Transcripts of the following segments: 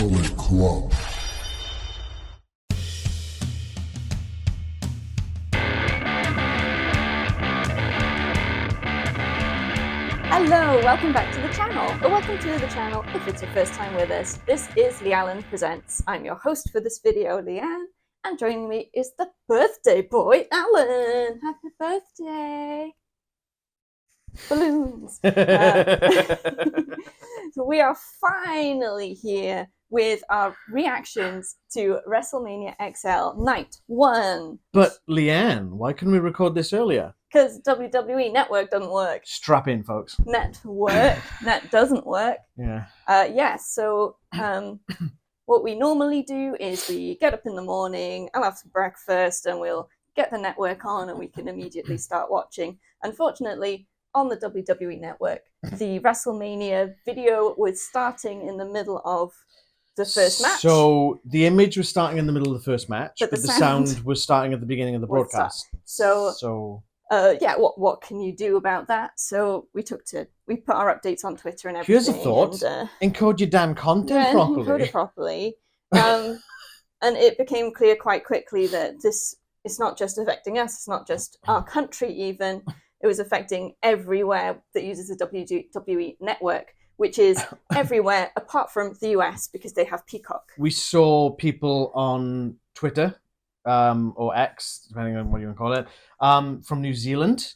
Bullet Club. Hello, welcome back to the channel, or welcome to the channel if it's your first time with us. This is Leanne Presents. I'm your host for this video, Leanne, and joining me is the birthday boy, Alan. Happy birthday! Balloons. So we are finally here with our reactions to WrestleMania XL Night 1. But Leanne, why couldn't we record this earlier? Because WWE Network doesn't work. Strap in, folks. Net doesn't work. Yeah. So what we normally do is we get up in the morning, I'll have some breakfast, and we'll get the network on and we can immediately start watching. Unfortunately, on the WWE Network, the WrestleMania video was starting in the middle of the first match. So the image was starting in the middle of the first match, But but the the sound sound was starting at the beginning of the broadcast. So what can you do about that? So we put our updates on Twitter and everything. Here's a thought: encode your damn content properly. Encode it properly. And it became clear quite quickly that this is not just affecting us. It's not just our country. Even it was affecting everywhere that uses the WWE Network, which is everywhere apart from the US because they have Peacock. We saw people on Twitter. Or X, depending on what you want to call it, from New Zealand,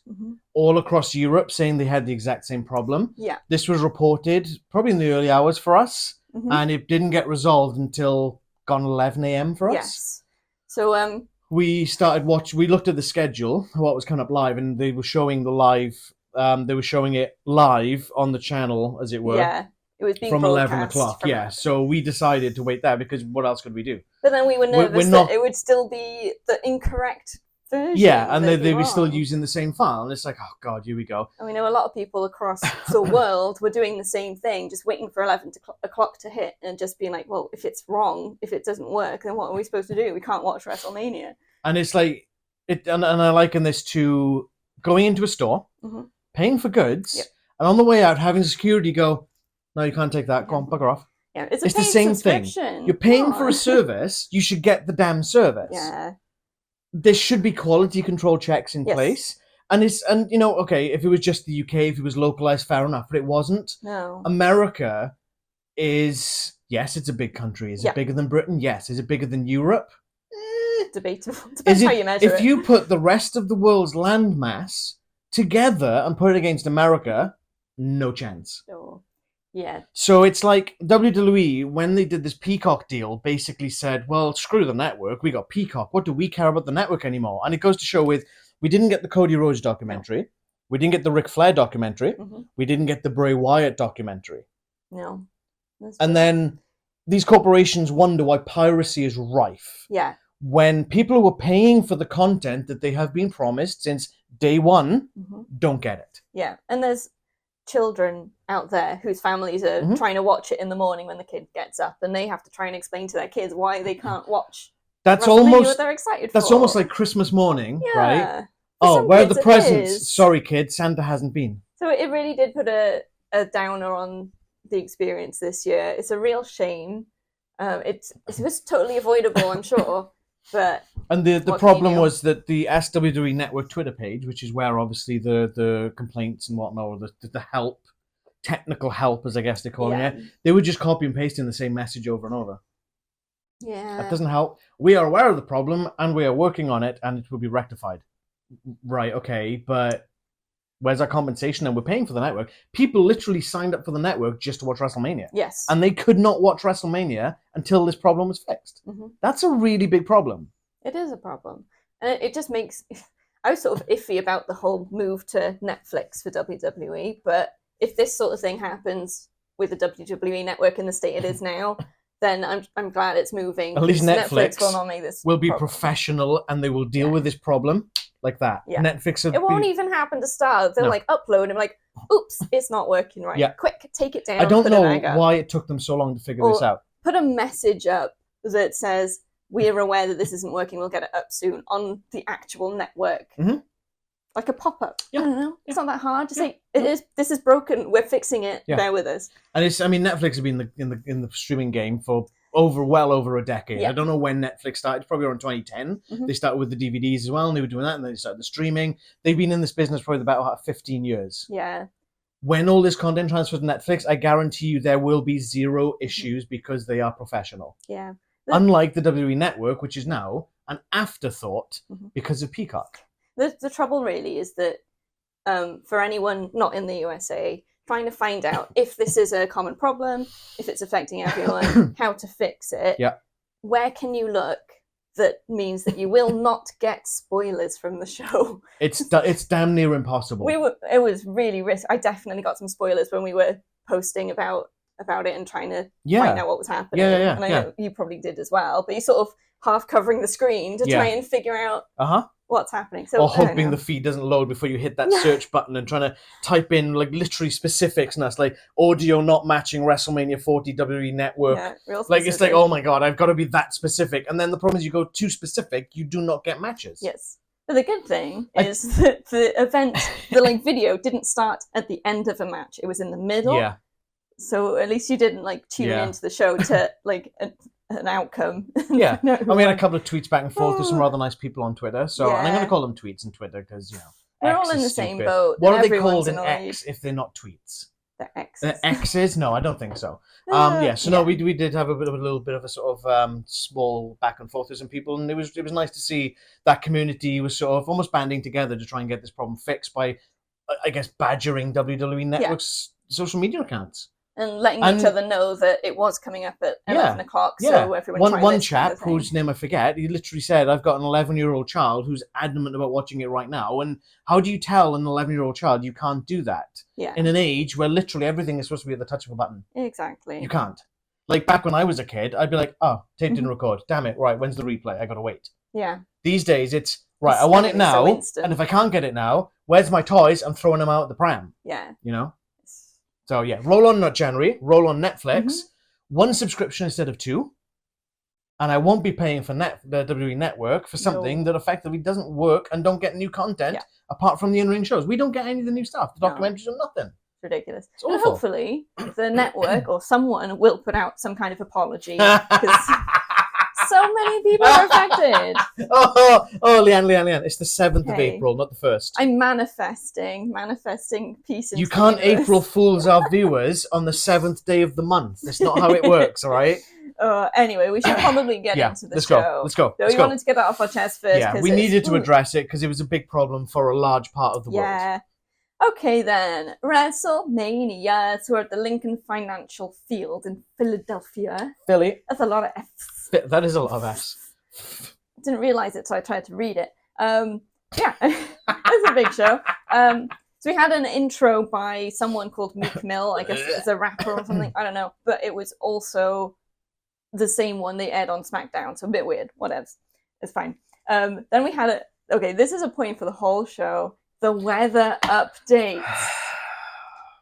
all across Europe, saying they had the exact same problem. Yeah. This was reported probably in the early hours for us, and it didn't get resolved until gone 11 a.m. for us. Yes. So we started watching. We looked at the schedule, what was coming up live, and they were showing the live. They were showing it live on the channel, as it were. Yeah. It was being from 11 broadcast o'clock, yeah. So we decided to wait there because what else could we do? But then we were nervous that it would still be the incorrect version. Yeah, and they were still using the same file. And it's like, oh, God, here we go. And we know a lot of people across the world were doing the same thing, just waiting for 11 o'clock to hit and just being like, well, if it's wrong, if it doesn't work, then what are we supposed to do? We can't watch WrestleMania. And it's like, and I liken this to going into a store, paying for goods, and on the way out, having security go, no, you can't take that. Go on, bugger off. Yeah, it's the same thing. You're paying for a service. You should get the damn service. Yeah. There should be quality control checks in place. And you know, okay, if it was just the UK, if it was localized, fair enough. But it wasn't. No. America is, yes, it's a big country. Is it bigger than Britain? Yes. Is it bigger than Europe? Debatable. Depends how you measure it. If you put the rest of the world's landmass together and put it against America, no chance. No. Yeah. So it's like WWE, when they did this Peacock deal, basically said, well, screw the network. We got Peacock. What do we care about the network anymore? And it goes to show with, we didn't get the Cody Rhodes documentary. No. We didn't get the Ric Flair documentary. We didn't get the Bray Wyatt documentary. No. And then these corporations wonder why piracy is rife. Yeah. When people who are paying for the content that they have been promised since day one don't get it. Yeah. And there's children out there whose families are trying to watch it in the morning when the kid gets up, and they have to try and explain to their kids why they can't watch. That's almost what they're excited That's for. almost like Christmas morning, right? For where are the presents? Sorry, kids, Santa hasn't been. So it really did put a downer on the experience this year. It's a real shame. It was totally avoidable, I'm sure. And the problem was that the WWE Network Twitter page, which is where obviously the complaints and whatnot, or the help, technical help, as I guess they're calling it, they were just copy and pasting the same message over and over. Yeah. That doesn't help. We are aware of the problem and we are working on it and it will be rectified. Right, okay, but where's our compensation? And we're paying for the network. People literally signed up for the network just to watch WrestleMania. Yes. And they could not watch WrestleMania until this problem was fixed. That's a really big problem. It is a problem. And it just makes... I was sort of iffy about the whole move to Netflix for WWE, but if this sort of thing happens with the WWE Network in the state it is now, then I'm glad it's moving. At least Netflix will not make this will be professional and they will deal with this problem like that. Yeah. Netflix it won't even happen to start. They'll like upload and like, oops, it's not working right. Yeah. Quick, take it down. I don't know why it took them so long to figure this out. Put a message up that says, we are aware that this isn't working, we'll get it up soon on the actual network. like a pop-up. Yeah. I don't know. It's not that hard. Just say this is broken. We're fixing it. Yeah. Bear with us. And Netflix has been in the streaming game for well over a decade. Yeah. I don't know when Netflix started. It's probably around 2010. Mm-hmm. They started with the DVDs as well, and they were doing that, and then they started the streaming. They've been in this business probably about 15 years. Yeah. When all this content transfers to Netflix, I guarantee you there will be zero issues because they are professional. Yeah. Unlike the WWE Network, which is now an afterthought because of Peacock. The trouble really is that for anyone not in the USA, trying to find out if this is a common problem, if it's affecting everyone, how to fix it, where can you look that means that you will not get spoilers from the show? It's damn near impossible. It was really risky. I definitely got some spoilers when we were posting about it and trying to find out what was happening. And I know you probably did as well, but you sort of half covering the screen to try and figure out what's happening. So, or hoping the feed doesn't load before you hit that search button and trying to type in like literally specifics, and that's like audio not matching WrestleMania 40 WWE Network. Yeah, real specific. Like it's like, oh my god, I've got to be that specific. And then the problem is you go too specific, you do not get matches. Yes. But the good thing is that the event, the video didn't start at the end of a match. It was in the middle. Yeah. So at least you didn't tune into the show to an outcome. Yeah. I mean, a couple of tweets back and forth with some rather nice people on Twitter. So and I'm going to call them tweets on Twitter because, we're X all in the stupid. same boat. What are they called in X if they're not tweets? They're X's. X's? No, I don't think so. We did have a little bit of a sort of small back and forth with some people, and it was nice to see that community was sort of almost banding together to try and get this problem fixed by, I guess, badgering WWE Network's social media accounts. And letting each other know that it was coming up at 11 o'clock, so everyone One chap, whose name I forget, he literally said, I've got an 11-year-old child who's adamant about watching it right now, and how do you tell an 11-year-old child you can't do that? Yeah. In an age where literally everything is supposed to be at the touch of a button. Exactly. You can't. Like, back when I was a kid, I'd be like, oh, tape didn't record. Damn it, right, when's the replay? I gotta wait. Yeah. These days, it's, right, I want it now, and if I can't get it now, where's my toys? I'm throwing them out at the pram. Yeah. You know? So roll on not January, roll on Netflix, one subscription instead of two, and I won't be paying for the WWE Network for something that effectively doesn't work and don't get new content apart from the in-ring shows. We don't get any of the new stuff, the documentaries or nothing. It's ridiculous. It's awful. And hopefully the network or someone will put out some kind of apology because so many people are affected. Leanne, it's the 7th of April, not the 1st. I'm manifesting peace into You can't the universe. April Fools our viewers on the 7th day of the month. That's not how it works, all right? Anyway, we should probably get into the show. Let's go. So we wanted to get that off our chest first. Yeah, we needed to address it because it was a big problem for a large part of the world. Yeah. Okay then, WrestleMania. So we're at the Lincoln Financial Field in Philadelphia. Philly. That's a lot of F's. That is a lot of F's. I didn't realise it, so I tried to read it. It's a big show. So we had an intro by someone called Meek Mill, I guess it's a rapper or something, I don't know. But it was also the same one they aired on SmackDown, so a bit weird, whatevs. It's fine. Then we had this is a point for the whole show, the weather update.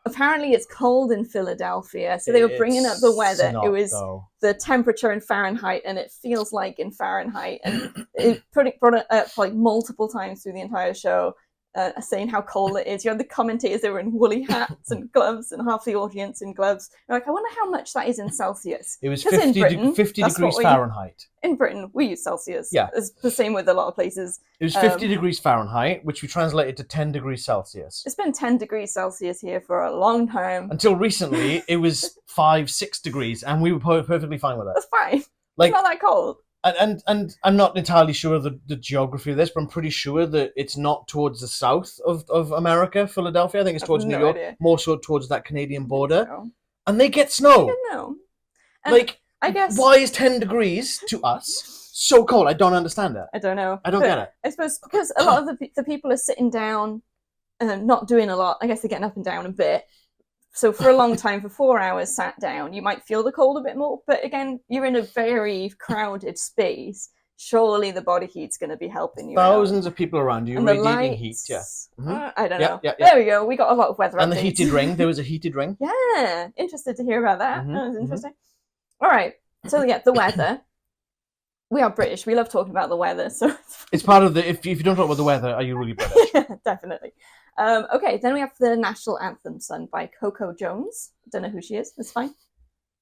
Apparently it's cold in Philadelphia, so they were bringing up the weather. It was the temperature in Fahrenheit, and it feels like in Fahrenheit, and it brought it up like multiple times through the entire show, saying how cold it is. You had the commentators, they were in woolly hats and gloves, and half the audience in gloves. You're like, I wonder how much that is in Celsius. It was 50 degrees Fahrenheit. In Britain, we use Celsius. Yeah. It's the same with a lot of places. It was 50 degrees Fahrenheit, which we translated to 10 degrees Celsius. It's been 10 degrees Celsius here for a long time. Until recently, it was 5-6 degrees, and we were perfectly fine with it. That's fine. It's not that cold. And I'm not entirely sure of the geography of this, but I'm pretty sure that it's not towards the south of America, Philadelphia. I think it's towards New York, more so towards that Canadian border. So. And they get snow. I know. And I guess why is 10 degrees to us so cold? I don't understand it. I don't know. I don't get it. I suppose because a lot of the people are sitting down and not doing a lot. I guess they're getting up and down a bit. So for a long time, for 4 hours sat down, you might feel the cold a bit more. But again, you're in a very crowded space. Surely the body heat's going to be helping you. Thousands of people around you, and radiating heat. Yeah. I don't know. Yeah. There we go. We got a lot of weather and updates. The heated ring. There was a heated ring. Yeah. Interested to hear about that. That was interesting. All right. So the weather. We are British. We love talking about the weather, so It's part of the. If you don't talk about the weather, are you really British? definitely. Okay, then we have the national anthem sung by Coco Jones. Don't know who she is. That's fine.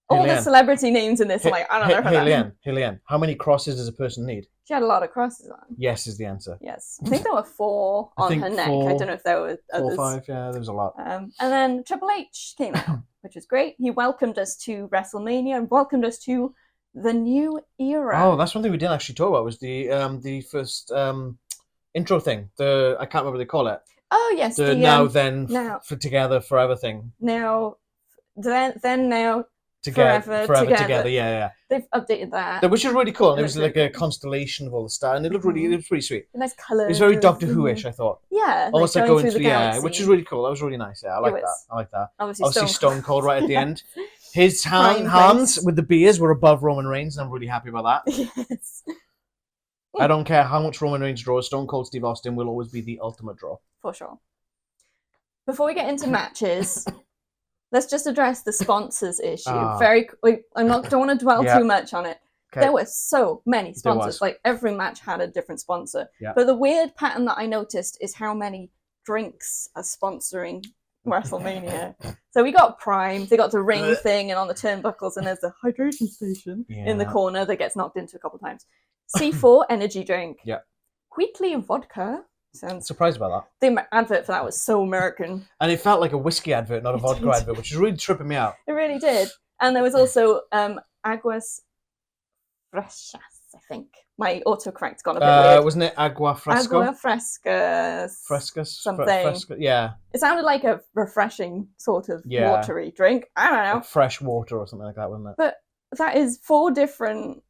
All the celebrity names in this, I'm like, I don't know her. Hey, Leanne, how many crosses does a person need? She had a lot of crosses on. Yes is the answer. Yes. I think there were 4 on her neck. I don't know if there were others. 4 or 5, yeah, there was a lot. And then Triple H came out, which was great. He welcomed us to WrestleMania and welcomed us to the new era. Oh, that's one thing we didn't actually talk about was the first intro thing. I can't remember what they call it. Oh, yes. The now for together forever thing. Now, then now. Forever together. Yeah. They've updated that, which is really cool. And it was like a constellation of all the stars, and it looked really, pretty sweet. Nice colours. It was very Doctor Who-ish, I thought. Yeah, almost like going through which is really cool. That was really nice. Yeah, I like that. Obviously, Stone Cold right at the end. His hands with the beers were above Roman Reigns, and I'm really happy about that. Yes. I don't care how much Roman Reigns draws. Stone Cold Steve Austin will always be the ultimate draw. For sure. Before we get into matches. Let's just address the sponsors issue. Don't want to dwell too much on it. Okay. There were so many sponsors. Like every match had a different sponsor. Yeah. But the weird pattern that I noticed is how many drinks are sponsoring WrestleMania. So we got Prime. They got the ring thing, and on the turnbuckles, and there's the hydration station in the corner that gets knocked into a couple times. C4 energy drink. Yeah. Wheatley vodka. Sounds surprised about that. The advert for that was so American. And it felt like a whiskey advert, not a vodka advert, which is really tripping me out. It really did. And there was also Aguas Frescas, I think. My autocorrect's gone a bit weird. Wasn't it Agua Fresco? Agua Frescas. Frescas? Something. Yeah. It sounded like a refreshing sort of watery drink. I don't know. Like fresh water or something like that, wasn't it? But that is 4 different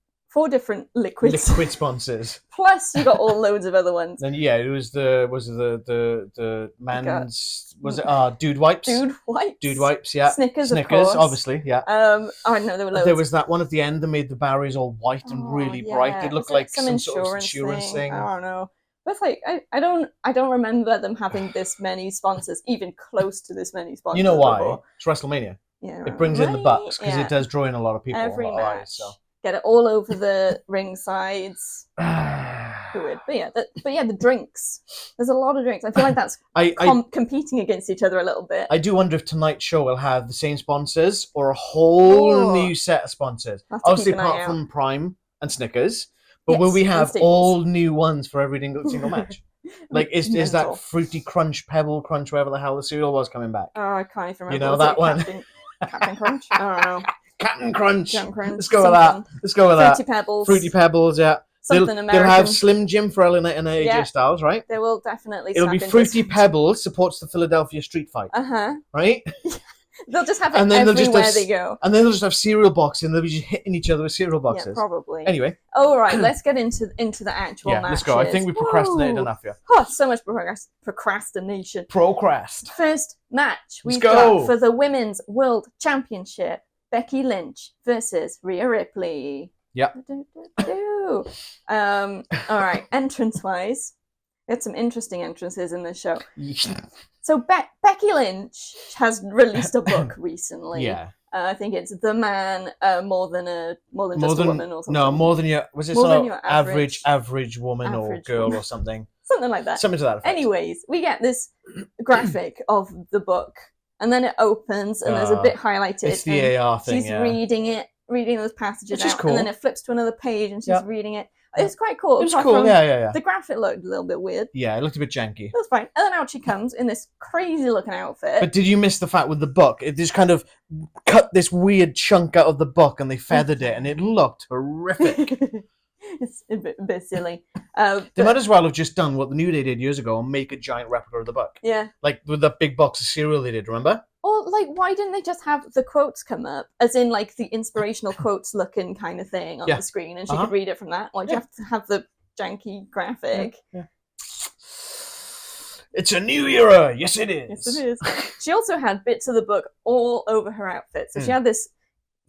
liquids. Liquid sponsors. Plus, you got all loads of other ones. Then it was the man's dude wipes. Dude wipes, yeah. Snickers, of course. Obviously, yeah. I know there were loads. There was that one at the end that made the barriers all white and really bright. It looked like some sort of insurance thing. I don't know. But it's like I don't remember them having this many sponsors, even close to this many sponsors. You know why? Before. It's WrestleMania. Yeah, it brings in the bucks because it does draw in a lot of people. Every match. Eyes, so. Get it all over the ring sides. Weird. But yeah, the drinks. There's a lot of drinks. I feel like that's competing against each other a little bit. I do wonder if tonight's show will have the same sponsors or a whole new set of sponsors. Obviously, apart from Prime and Snickers. But will we have all new ones for every single match? Like, is that Fruity Crunch, Pebble Crunch, whatever the hell the cereal was coming back? Oh, I can't even remember. You know that one? Captain Crunch? I don't know. Captain Crunch. Let's go with that. Fruity Pebbles, yeah. Something American. They'll have Slim Jim for LA and AJ Styles, right? They will definitely. It'll be Fruity Pebbles supports the Philadelphia street fight. Right? They'll just have it everywhere they go. And then they'll just have cereal boxes and they'll be just hitting each other with cereal boxes. Yeah, probably. Anyway. All right, let's get into the actual matches. Let's go. I think we procrastinated enough here. Oh, so much procrastination. First match we've got for the Women's World Championship. Becky Lynch versus Rhea Ripley. Yep. All right, entrance-wise, we had some interesting entrances in this show. So Becky Lynch has released a book recently. Yeah. I think it's The Man More Than Just a Woman or something. No, more than your... Was it sort of average woman or girl woman. Or something? Something like that. Something to that effect. Anyways, we get this graphic of the book. And then it opens, and there's a bit highlighted. It's the AR thing, she's reading those passages out. Cool. And then it flips to another page, and she's reading it. It's quite cool. It's cool, yeah. The graphic looked a little bit weird. Yeah, it looked a bit janky. That's fine. And then out she comes in this crazy-looking outfit. But did you miss the fact with the book? It just kind of cut this weird chunk out of the book, and they feathered it, and it looked horrific. It's a bit silly. They might as well have just done what the New Day did years ago and make a giant replica of the book. Yeah. Like with that big box of cereal they did, remember? Or, like, why didn't they just have the quotes come up? As in, like, the inspirational quotes looking kind of thing on the screen, and she could read it from that? Why'd you have to have the janky graphic? Yeah. It's a new era! Yes, it is! Yes, it is. She also had bits of the book all over her outfit. So she had this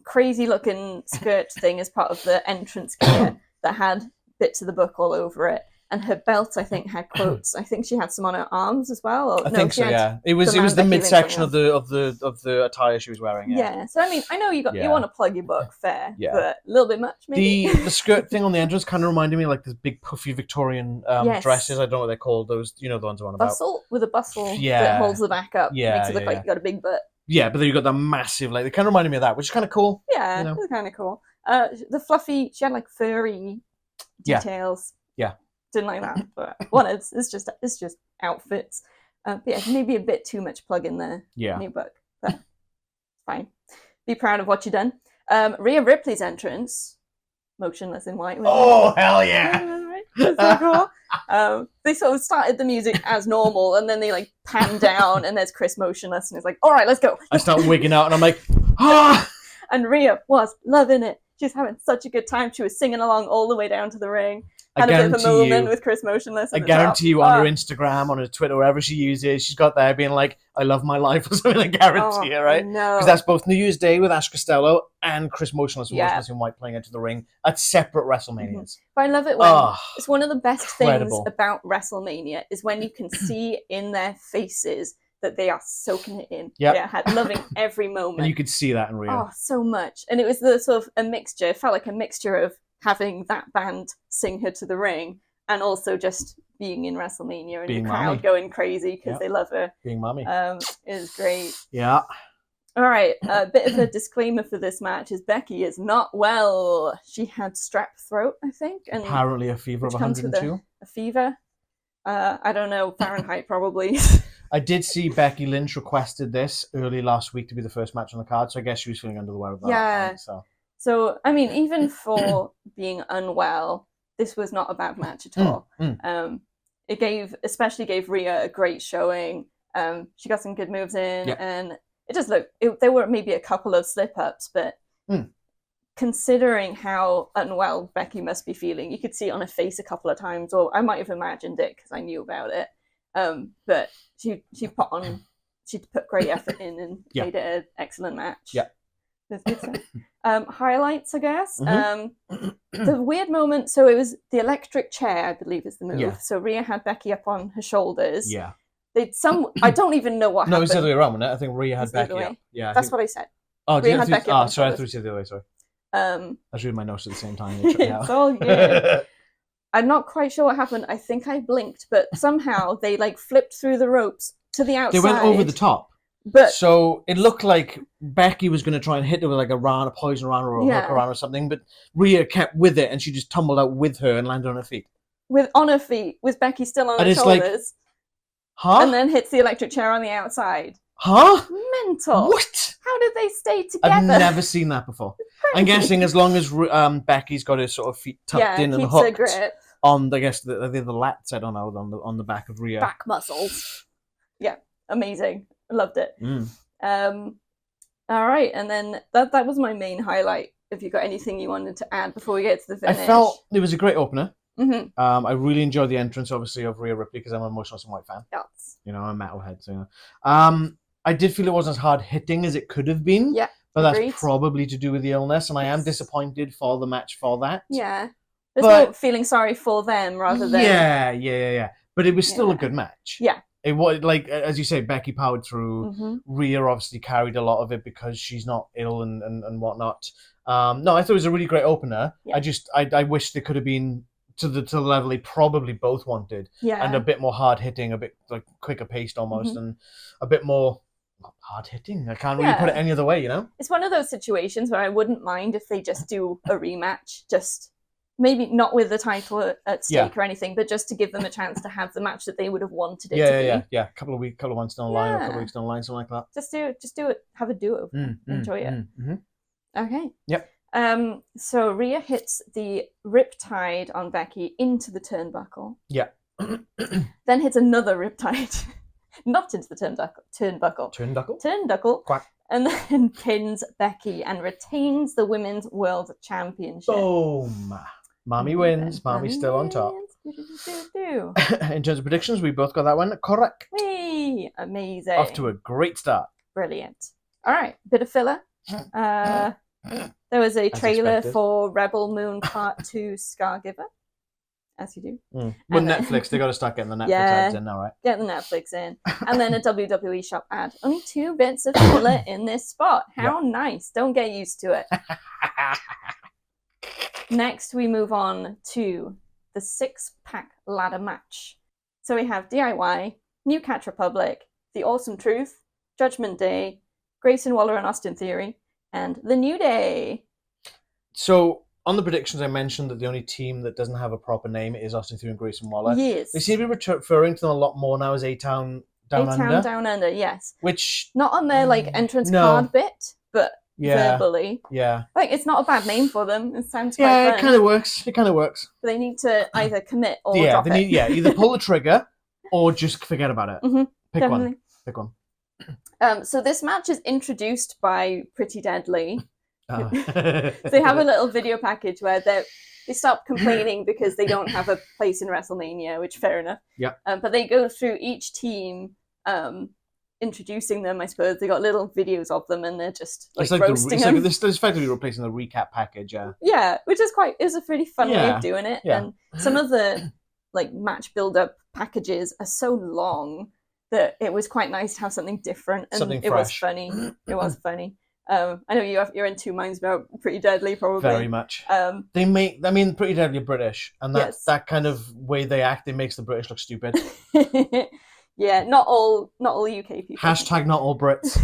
crazy-looking skirt thing as part of the entrance gear that had bits of the book all over it. and her belt, I think, had quotes. I think she had some on her arms as well. Or, I think she so. had Yeah, it was some the Becky Lynch midsection on of the attire she was wearing. Yeah. So I mean, I know you want to plug your book, fair, Yeah. but a little bit much, maybe. The skirt thing on the entrance kind of reminded me of like this big puffy Victorian dresses. I don't know what they're called. Those, the ones I'm on about. Bustle with a bustle Yeah. that holds the back up. Yeah, Makes it look like you got a big butt. Yeah, but then you got that massive, like, they kind of reminded me of that, which is kind of cool. Yeah, it's kind of cool. The fluffy, she had like furry details. Yeah. Didn't like that, but it's just outfits. But yeah, maybe a bit too much plug in the new book, but fine. Be proud of what you've done. Rhea Ripley's entrance, motionless in white. Oh, hell yeah! That's so cool. They sort of started the music as normal, and then they like pan down, and there's Chris motionless, and it's like, all right, let's go. I start wigging out, and I'm like, ah! And Rhea was loving it. She was having such a good time. She was singing along all the way down to the ring. Had a bit of a moment with Chris motionless. I guarantee you, on her Instagram, on her Twitter, wherever she uses, she's got there being like, "I love my life" or something. I guarantee it, right? No, because that's both New Year's Day with Ash Costello and Chris motionless in white playing into the ring at separate WrestleManias. But I love it when it's one of the best things about WrestleMania is when you can see in their faces that they are soaking it in. Yep. They are loving every moment. And you could see that in Rhea. Oh, so much. And it was the sort of a mixture. It felt like a mixture of having that band sing her to the ring and also just being in WrestleMania and the crowd going crazy because they love her. Being mommy. Is great. Yeah. All right. A bit of a disclaimer for this match is Becky is not well. She had strep throat, I think. And apparently a fever of 102. A fever. I don't know, Fahrenheit probably. I did see Becky Lynch requested this early last week to be the first match on the card, so I guess she was feeling under the weather. Yeah. So, I mean, even for being unwell, this was not a bad match at all. It especially gave Rhea a great showing. She got some good moves in, and it just looked. There were maybe a couple of slip-ups, but considering how unwell Becky must be feeling, you could see it on her face a couple of times, or I might have imagined it because I knew about it. But she put great effort in and made it an excellent match. Yeah. Highlights, I guess. The weird moment. So it was the electric chair, I believe, is the move. Yeah. So Rhea had Becky up on her shoulders. Yeah. I don't even know what happened. No, it's the other way around, wasn't it? I think Rhea had Becky up. Yeah, that's what I said. Oh, Rhea had Becky up. Sorry, I thought you said the other way. Sorry. I was reading my notes at the same time. It's all good. I'm not quite sure what happened. I think I blinked, but somehow they like flipped through the ropes to the outside. They went over the top. So it looked like Becky was going to try and hit her with like a poison rana or a hook around or something, but Rhea kept with it and she just tumbled out with her and landed on her feet. On her feet, with Becky still on her shoulders. And then hits the electric chair on the outside. Mental. What? How did they stay together? I've never seen that before. I'm guessing as long as Becky's got her sort of feet tucked in and hooked on, I guess, the lats, I don't know, on the back of Rhea. Back muscles. Yeah, amazing. I loved it. All right, and then that was my main highlight. If you got anything you wanted to add before we get to the finish. I felt it was a great opener. I really enjoyed the entrance, obviously, of Rhea Ripley because I'm an emotional and white fan. Yes. I'm a metalhead, so I did feel it wasn't as hard hitting as it could have been. Yeah. But that's probably to do with the illness, and I am disappointed for the match for that. Yeah. There's no feeling sorry for them rather than... Yeah. But it was still a good match. Yeah. It was, like, as you say, Becky powered through. Rhea obviously carried a lot of it because she's not ill and whatnot. No, I thought it was a really great opener. Yeah. I wish they could have been to the level they probably both wanted. Yeah. And a bit more hard-hitting, a bit like quicker paced almost, and a bit more... hard hitting. I can't really put it any other way, It's one of those situations where I wouldn't mind if they just do a rematch, just maybe not with the title at stake or anything, but just to give them a chance to have the match that they would have wanted it to be. Yeah. A couple of months down the line, or a couple of weeks down the line, something like that. Just do it. Have a duo. Enjoy it. Okay. Yep. So Rhea hits the Riptide on Becky into the turnbuckle. Yeah. Then hits another Riptide. Not into the turnbuckle. Quack. And then pins Becky and retains the Women's World Championship. Boom. Mommy wins. Mommy's still on top. In terms of predictions, we both got that one correct. Hey, amazing. Off to a great start. Brilliant. All right, bit of filler. There was a trailer for Rebel Moon Part 2 Scargiver. As you do. Well, And then- Netflix, they got to start getting the Netflix Yeah. ads in now, right? Get the Netflix in. And then a WWE shop ad. Only 2 bits of filler in this spot. How nice. Don't get used to it. Next, we move on to the 6-pack ladder match. So we have DIY, New Catch Republic, The Awesome Truth, Judgment Day, Grayson Waller and Austin Theory, and The New Day. So, on the predictions, I mentioned that the only team that doesn't have a proper name is Austin Theory and Grayson Waller. Yes. They seem to be referring to them a lot more now as A-Town Down A-Town Under. Down Under, yes. Which... Not on their entrance No. card bit, but Yeah. verbally. Yeah. It's not a bad name for them. It sounds quite Yeah, fun. it kind of works. It kind of works. But they need to either commit or Yeah, drop they need, it. either pull the trigger or just forget about it. Mhm, Pick definitely. one. Pick one. So this match is introduced by Pretty Deadly. Ah. So they have a little video package where they stop complaining because they don't have a place in WrestleMania, which fair enough. Yeah. But they go through each team, introducing them. I suppose they got little videos of them, and they're just roasting them. This is effectively replacing the recap package. Yeah. Yeah, which is a pretty fun way Yeah. of doing it. Yeah. And some of the match build-up packages are so long that it was quite nice to have something different, and Something it was fresh. funny. It was funny. I know you're in 2 minds about Pretty Deadly, probably. Very much. Um, Pretty Deadly British, and Yes. that kind of way they act, it makes the British look stupid. yeah, not all UK people. Hashtag not all Brits.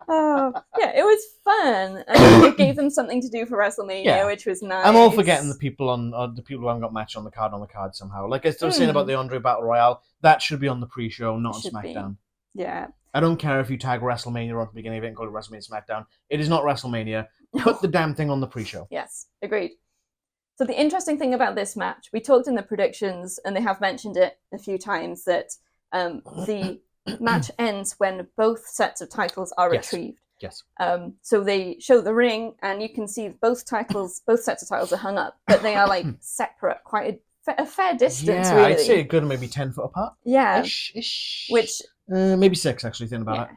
Oh, yeah, it was fun. And it gave them something to do for WrestleMania, Yeah. which was nice. I'm all for getting the people the people who haven't got match on the card somehow. Like I was saying about the Andre Battle Royale, that should be on the pre-show, not on Should be. SmackDown. Yeah. I don't care if you tag WrestleMania at the beginning of it and call it WrestleMania SmackDown. It is not WrestleMania. Put the damn thing on the pre-show. Yes, agreed. So the interesting thing about this match, we talked in the predictions, and they have mentioned it a few times, that the match ends when both sets of titles are Yes. retrieved. Yes. So they show the ring, and you can see both sets of titles are hung up, but they are separate, quite a fair distance, Yeah, really. I'd say a good maybe 10 foot apart. Yeah, Ish. which maybe 6, actually, thinking about yeah. it.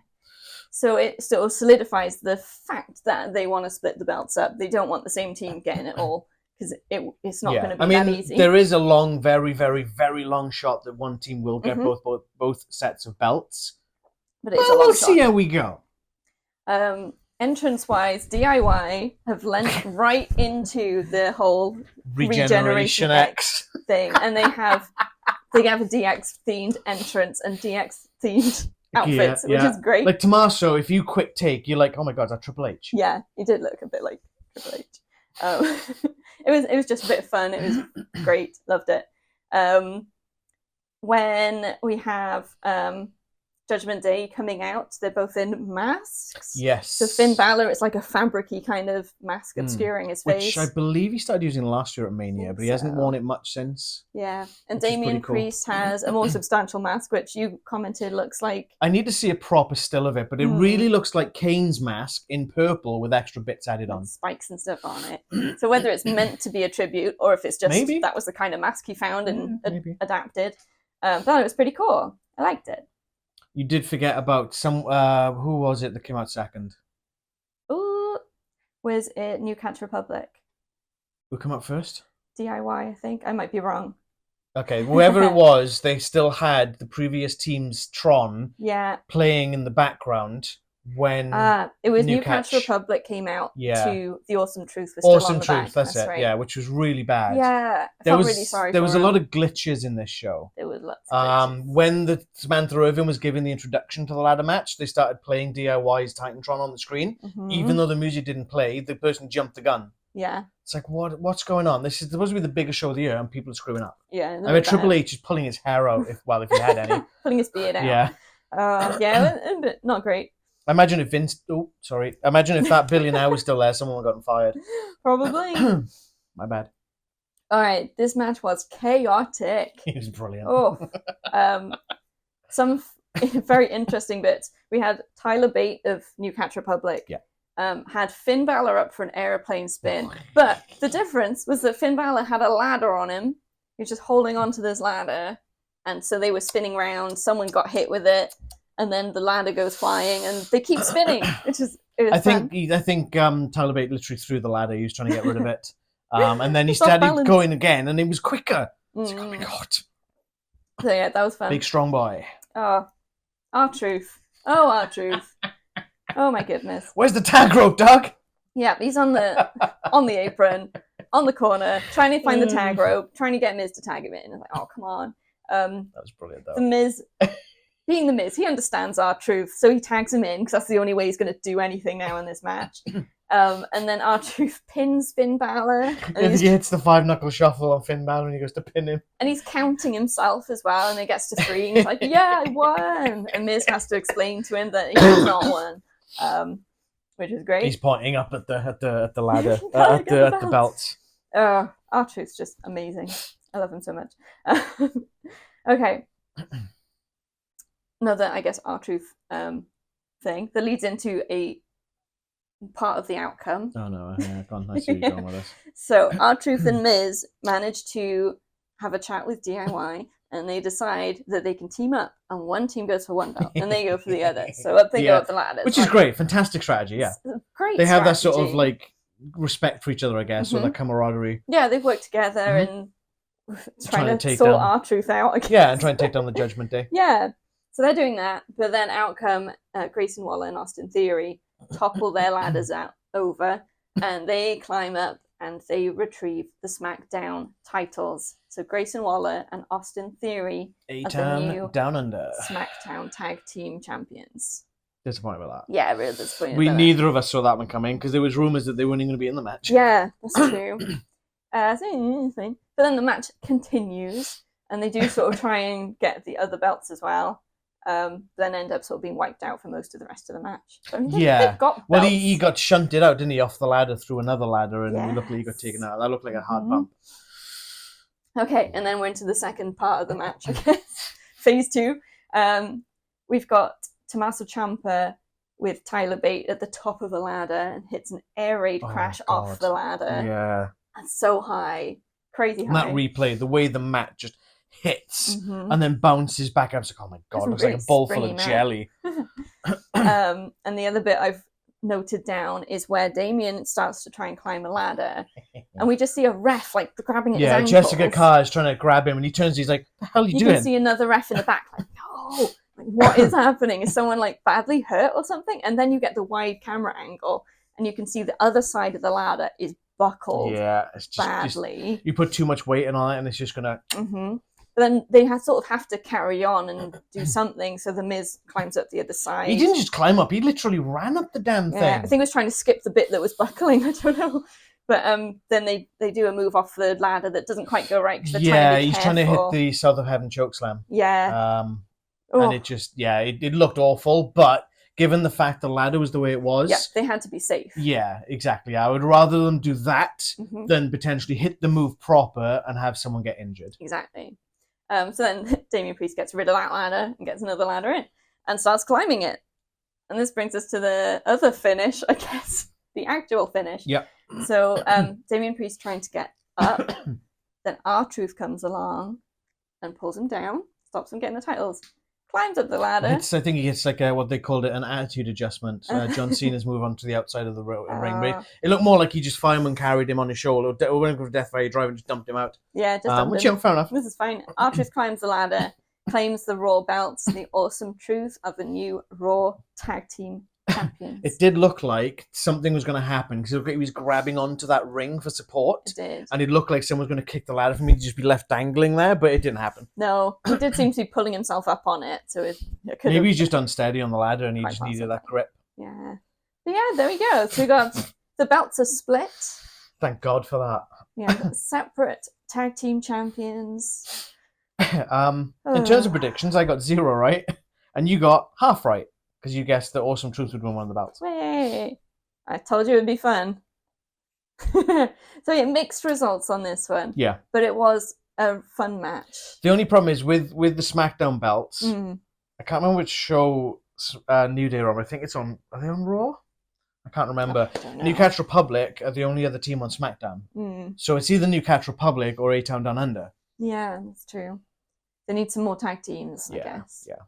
So it sort of solidifies the fact that they want to split the belts up. They don't want the same team getting it all, because it's not going to be that easy. There is a long, very, very, very long shot that one team will get Mhm. both sets of belts. But it's a Well, long we'll shot. see how we go. Entrance-wise, DIY have leant right into the whole Regeneration X. thing, and they have a DX-themed entrance and DX-themed outfits, which is great. Like Tommaso, if you quick take, you're like, oh my god, is that Triple H? Yeah, he did look a bit like Triple H. It was just a bit of fun. It was great. Loved it. When we have Judgment Day coming out, they're both in masks. Yes. So Finn Balor, it's like a fabricy kind of mask obscuring his face. Which I believe he started using last year at Mania, but he hasn't so. worn it much since. Yeah, and Which is Damian pretty cool. Priest has a more substantial mask, which you commented looks like... I need to see a proper still of it, but it really looks like Kane's mask in purple with extra bits added on. spikes and stuff on it. So whether it's meant to be a tribute or if it's just Maybe. that was the kind of mask he found and maybe. adapted, but it was pretty cool. I liked it. You did forget about some... who was it that came out second? Ooh, was it New Catch Republic? Who came out first? DIY, I think. I might be wrong. Okay, whoever it was, they still had the previous team's Tron Yeah. playing in the background when It was New New Catch Catch. Republic came out Yeah. to The Awesome Truth was still Awesome on the Truth, back. that's it, right. yeah, which was really bad. Yeah, I There felt was really sorry there for was a him. lot of glitches in this show. There was lots of glitches. When the Samantha Irvin was giving the introduction to the ladder match, they started playing DIY's Titantron on the screen. Mhm. Even though the music didn't play, the person jumped the gun. Yeah, It's like, what's going on? This is supposed to be the biggest show of the year, and people are screwing up. yeah. I mean, Triple H is pulling his hair out, if he had any. pulling his beard out. Yeah. But not great. Imagine if Imagine if that billionaire was still there, someone would have gotten fired. Probably. My bad. All right, this match was chaotic. He was brilliant. Oh, some very interesting bits. We had Tyler Bate of New Catch Republic. Yeah. Had Finn Balor up for an aeroplane spin, but the difference was that Finn Balor had a ladder on him. He was just holding onto this ladder, and so they were spinning round. Someone got hit with it, and then the ladder goes flying, and they keep spinning, which is I fun. think Tyler Bate literally threw the ladder. He was trying to get rid of it. And then he It's off started balance. going again, and it was quicker. It's like, oh my Mm. god. So yeah, that was fun. Big strong boy. Oh, R-Truth. Oh, R-Truth. Oh my goodness. Where's the tag rope, Doug? Yeah, he's on the apron, on the corner, trying to find the tag rope, trying to get Miz to tag him in. It's like, oh, come on. That was brilliant, though. The Miz, being the Miz, he understands R-Truth, so he tags him in because that's the only way he's going to do anything now in this match. And then R-Truth pins Finn Balor. And he hits the 5-knuckle shuffle on Finn Balor and he goes to pin him. And he's counting himself as well, and it gets to 3, and he's like, yeah, I won! And Miz has to explain to him that he's not won. Which is great. He's pointing up at the ladder, at the belts. R-Truth's just amazing. I love him so much. Okay. Another, I guess, R-Truth thing that leads into a part of the outcome. Oh no, yeah, I see where you're going with this. So R-Truth and Miz manage to have a chat with DIY, and they decide that they can team up, and one team goes for one belt, and they go for the other. So up they go up the ladder. Which is great. Fantastic strategy, yeah. Great They have strategy. that sort of, like, respect for each other, I guess, or that camaraderie. Yeah, they've worked together and trying to take sort down R-Truth out, I guess. Yeah, and try and take down the Judgment Day. Yeah. So they're doing that, but then out come Grayson Waller and Austin Theory, topple their ladders out over, and they climb up and they retrieve the SmackDown titles. So Grayson Waller and Austin Theory are the new Down Under SmackDown Tag Team Champions. Disappointed about that. Yeah, really disappointed. Neither of us saw that one coming because there was rumors that they weren't even going to be in the match. Yeah, that's true. But then the match continues, and they do sort of try and get the other belts as well. Then end up sort of being wiped out for most of the rest of the match. So, I mean, they've got belts. Well, he got shunted out, didn't he, off the ladder through another ladder, and it looked like he got taken out. That looked like a hard bump. Okay, and then we're into the second part of the match, I guess. Phase 2. We've got Tommaso Ciampa with Tyler Bate at the top of the ladder and hits an air raid crash off the ladder. Yeah. And so high. Crazy high. And that replay, the way the mat just hits and then bounces back up. It's like, oh my god, it looks like a bowl full of jelly. And the other bit I've noted down is where Damien starts to try and climb a ladder, and we just see a ref like grabbing at his ankles. Jessica Carr is trying to grab him, and he turns. He's like, "The hell are you doing?" You can see another ref in the back, like, no, like, what is happening? Is someone like badly hurt or something? And then you get the wide camera angle, and you can see the other side of the ladder is buckled. Yeah, it's just badly. You put too much weight on it, and it's just gonna. But then they sort of have to carry on and do something, so the Miz climbs up the other side. He didn't just climb up; he literally ran up the damn thing. I think he was trying to skip the bit that was buckling. I don't know. But then they do a move off the ladder that doesn't quite go right. He's trying to hit the South of Heaven chokeslam. Yeah. And it just, it looked awful, but given the fact the ladder was the way it was... they had to be safe. Yeah, exactly. I would rather them do that than potentially hit the move proper and have someone get injured. Exactly. So then Damian Priest gets rid of that ladder and gets another ladder in and starts climbing it. And this brings us to the other finish, I guess. The actual finish. Yep. So Damian Priest trying to get up. Then R-Truth comes along and pulls him down, stops him getting the titles. Climbs up the ladder. I think he gets like what they called it, an attitude adjustment. John Cena's move on to the outside of the ring. But it looked more like he just fireman carried him on his shoulder, or went for Death Valley Drive and just dumped him out. Yeah, just dumped him. Fair enough. This is fine. R-Truth climbs the ladder, claims the Raw belts, the awesome truth of the new Raw Tag Team Champions. It did look like something was going to happen because he was grabbing onto that ring for support. It did. And it looked like someone was going to kick the ladder for me to just be left dangling there, but it didn't happen. No, he did seem to be pulling himself up on it, so it could maybe he's just unsteady on the ladder and he just needed that grip. Yeah. But yeah, there we go. So we got the belts are split. Thank God for that. Yeah, separate tag team champions. In terms of predictions, I got 0 right, and you got half right. Because you guessed that Awesome Truth would win one of the belts. Way! I told you it would be fun. So yeah, mixed results on this one. Yeah. But it was a fun match. The only problem is with the SmackDown belts, I can't remember which show New Day are on. I think it's on... Are they on Raw? I can't remember. New Catch Republic are the only other team on SmackDown. So it's either New Catch Republic or A-Town Down Under. Yeah, that's true. They need some more tag teams, I guess. Yeah.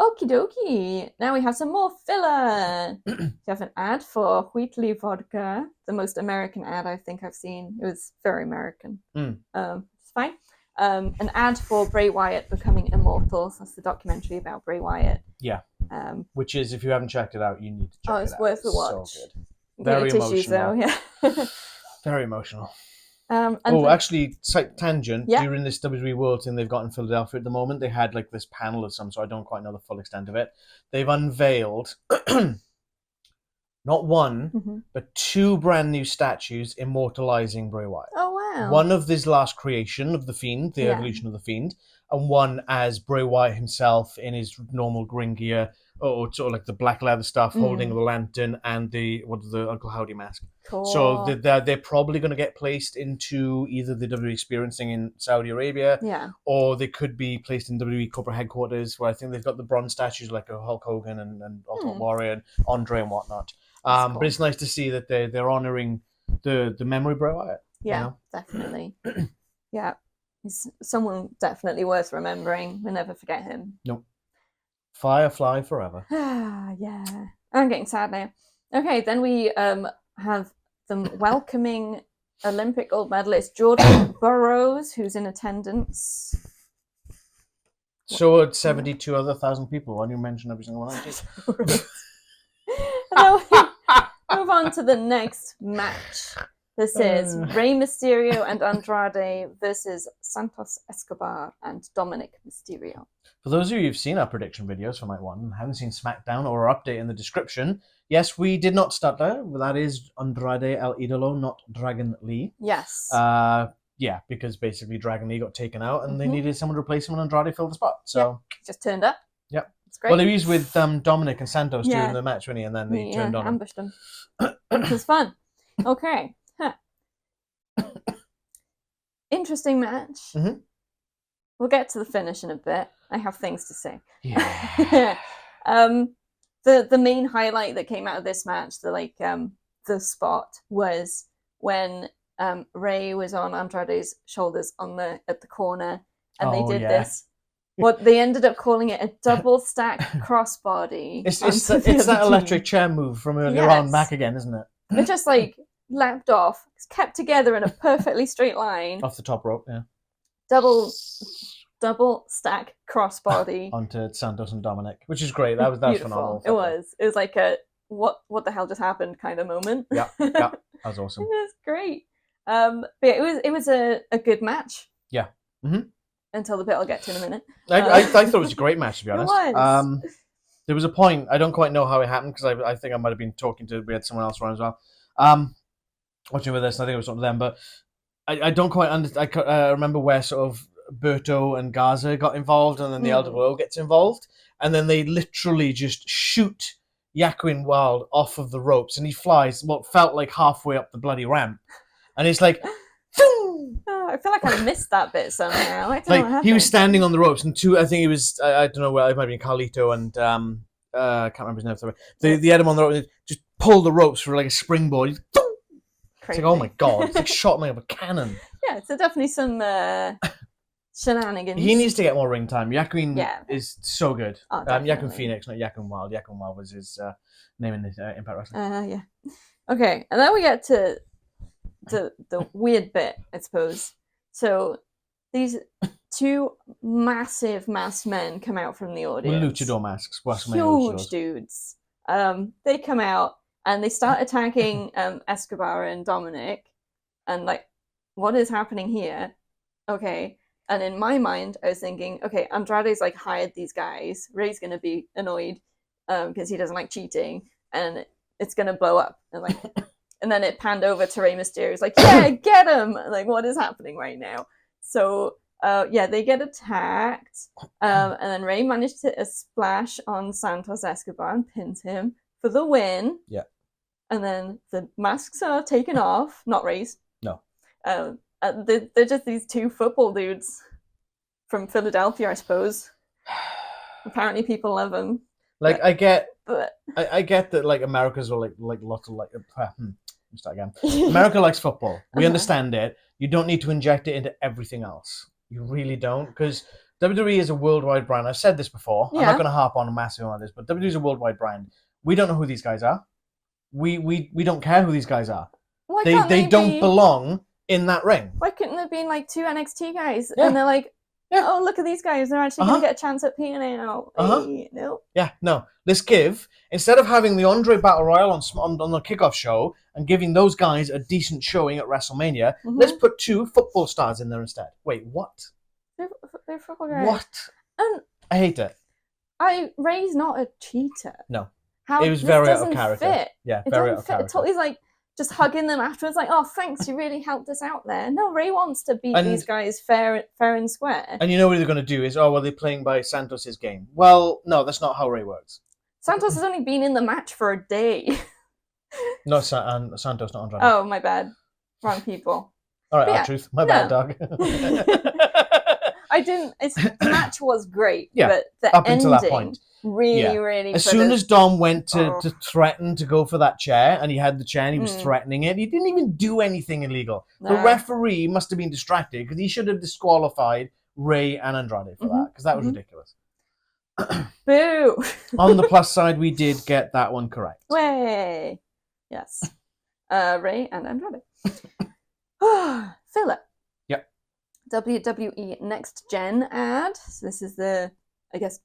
Okie dokie. Now we have some more filler. We have an ad for Wheatley vodka, the most American ad I think I've seen. It was very American. It's fine. An ad for Bray Wyatt becoming immortal. That's the documentary about Bray Wyatt. Yeah. Which is, if you haven't checked it out, you need to check it out. It's worth a watch. So good. Very emotional. Yeah. Very emotional. And actually, slight tangent. Yeah. During this WWE World thing they've got in Philadelphia at the moment, they had like this panel of some sort. I don't quite know the full extent of it. They've unveiled not one, but 2 brand new statues immortalizing Bray Wyatt. Oh, wow. One of this last creation of the Fiend, the evolution of the Fiend, and one as Bray Wyatt himself in his normal green gear, or sort of like the black leather stuff, holding the lantern and the Uncle Howdy mask. Cool. So they're probably going to get placed into either the WWE Experience thing in Saudi Arabia, or they could be placed in WWE corporate headquarters, where I think they've got the bronze statues like a Hulk Hogan and Ultimate Warrior and Andre and whatnot. Cool. But it's nice to see that they're honouring the memory of Bray Wyatt. Yeah, definitely. Yeah, he's someone definitely worth remembering. We'll never forget him. Nope. Firefly forever. Yeah. I'm getting sad now. Okay, then we have them welcoming Olympic gold medalist Jordan Burroughs, who's in attendance. So 72 other thousand people. Why do you mention every single one? Now we move on to the next match. This is Rey Mysterio and Andrade versus Santos Escobar and Dominik Mysterio. For those of you who've seen our prediction videos for Night 1 and haven't seen SmackDown or our update in the description, yes, we did not start there. That is Andrade El Idolo, not Dragon Lee. Yes. Yeah, because basically Dragon Lee got taken out and they needed someone to replace him and Andrade filled the spot. So just turned up. Yep. It's great. Well, he was with Dominik and Santos during the match, wasn't he? And then they turned on him. Ambushed him. It was fun. Okay. Interesting match. We'll get to the finish in a bit. I have things to say. Yeah. The main highlight that came out of this match, the spot, was when Rey was on Andrade's shoulders at the corner, and they did this. What they ended up calling it a double stack crossbody. It's that electric chair move from earlier on back again, isn't it? It just lapped off, kept together in a perfectly straight line. Off the top rope, yeah. Double stack crossbody onto Santos and Dominik, which is great. That was phenomenal. It was like a what the hell just happened kind of moment. Yeah, that was awesome. It was great. But it was a good match. Yeah. Until the bit I'll get to in a minute. I thought it was a great match, to be honest. It was. There was a point, I don't quite know how it happened, because I think I might have been we had someone else around as well. Watching with us, and I think it was something to them, but I don't quite understand. I remember where sort of Berto and Garza got involved, and then the Elder World gets involved, and then they literally just shoot Yaquin Wild off of the ropes, and he flies what felt like halfway up the bloody ramp, and it's like, I feel like I missed that bit somehow. I don't know what happened. He was standing on the ropes, and I think he was, I don't know, it might have been Carlito and I can't remember his name. They had him on the ropes, just pulled the ropes for like a springboard. It's like, oh my god, it's like shot me with a cannon. Yeah, so definitely some shenanigans. He needs to get more ring time. Yaquin is so good. Oh, Yaquin Phoenix, not Yaquin Wild. Yaquin Wild was his name in the Impact Wrestling. Yeah. Okay, and then we get to the weird bit, I suppose. So these 2 massive masked men come out from the audience. With luchador masks. Huge dudes. They come out and they start attacking Escobar and Dominik. And what is happening here? Okay. And in my mind, I was thinking, okay, Andrade's hired these guys. Rey's going to be annoyed because he doesn't like cheating. And it's going to blow up. And and then it panned over to Rey Mysterio. It's yeah, get him! What is happening right now? So, they get attacked. And then Rey managed to splash on Santos Escobar and pins him for the win. Yeah. And then the masks are taken off. Not Rey's. No. They're just these 2 football dudes from Philadelphia, I suppose. Apparently people love them. I get that America's are lots of start again. America likes football. We understand it. You don't need to inject it into everything else. You really don't, because WWE is a worldwide brand. I've said this before. I'm Yeah. not going to harp on a massive on this, but WWE is a worldwide brand. We don't know who these guys are. We don't care who these guys are. Why They can't don't be... belong in that ring. Why couldn't there have been like 2 NXT guys? Yeah. And they're like, Yeah. oh, look at these guys. They're actually going to get a chance at TNA now. Hey, no. Yeah, no. Let's give, instead of having the Andre Battle Royal on the kickoff show and giving those guys a decent showing at WrestleMania, let's put 2 football stars in there instead. Wait, what? They're football guys. What? I hate it. Ray's not a cheater. No. How, it was very out of doesn't character. Fit. Yeah, it very out doesn't of fit character. at all. He's like just hugging them afterwards, like, oh, thanks, you really helped us out there. No, Ray wants to beat these guys fair and square. And you know what they're going to do is, oh, well, they're playing by Santos' game. Well, no, that's not how Ray works. Santos has only been in the match for a day. No, Santos, not Andrade. Oh, my bad. Wrong people. All right, R-Truth. My bad, dog. The match was great, yeah, but the up ending until that point. really as soon as Dom went to threaten to go for that chair and he had the chair and he was threatening it, he didn't even do anything illegal. No. The referee must have been distracted because he should have disqualified Ray and Andrade for that because that was ridiculous. Boo! On the plus side, we did get that one correct. Way! Yes. Ray and Andrade. Filler. Yep. WWE Next Gen ad. So this is the, I guess,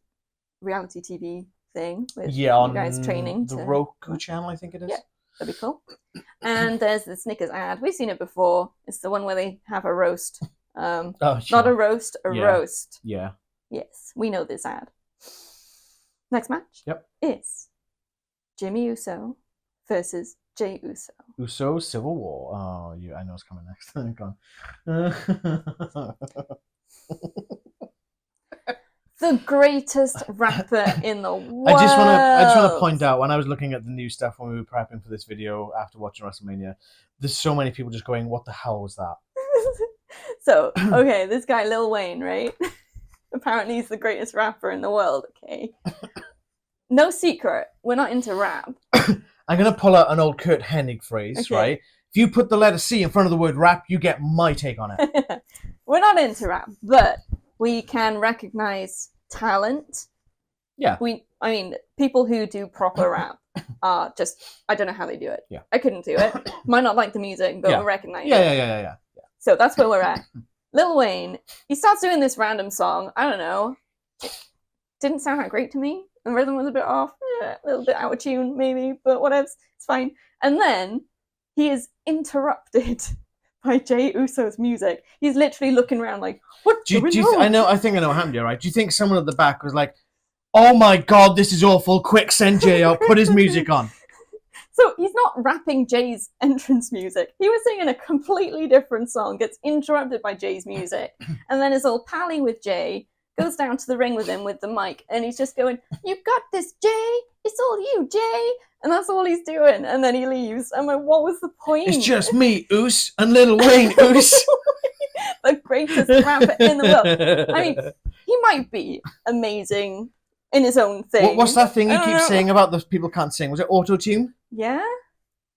reality TV thing with you guys training. The Roku channel, I think it is. Yeah, that'd be cool. And there's the Snickers ad. We've seen it before. It's the one where they have a roast. Not a roast, roast. Yeah. Yes, we know this ad. Next match is Jimmy Uso versus Jey Uso. Uso Civil War. Oh, I know it's coming next. Go on. The greatest rapper in the world. I just want to point out, when I was looking at the new stuff when we were prepping for this video after watching WrestleMania, there's so many people just going, what the hell was that? So, okay, this guy Lil Wayne, right? Apparently he's the greatest rapper in the world, okay? No secret, we're not into rap. I'm going to pull out an old Kurt Hennig phrase, right? If you put the letter C in front of the word rap, you get my take on it. We're not into rap, but we can recognize talent. Yeah. I mean, people who do proper rap are just, I don't know how they do it. Yeah. I couldn't do it. Might not like the music, but we recognize it. Yeah. So that's where we're at. Lil Wayne, he starts doing this random song. I don't know. It didn't sound that great to me. The rhythm was a bit off. A little bit out of tune, maybe, but whatever. It's fine. And then he is interrupted by Jey Uso's music. He's literally looking around like, what's going on? I think I know what happened here, right? Do you think someone at the back was like, oh my god, this is awful, quick, send Jey out, put his music on? So he's not rapping Jay's entrance music. He was singing a completely different song, gets interrupted by Jay's music, and then is all pally with Jey, goes down to the ring with him with the mic, and he's just going, you got this, Jey! It's all you, Jey! And that's all he's doing, and then he leaves. I'm like, what was the point? It's just me, Oos, and Lil Wayne, Oos. The greatest rapper in the world. I mean, he might be amazing in his own thing. What's that thing you keep saying about the people can't sing? Was it auto-tune? Yeah?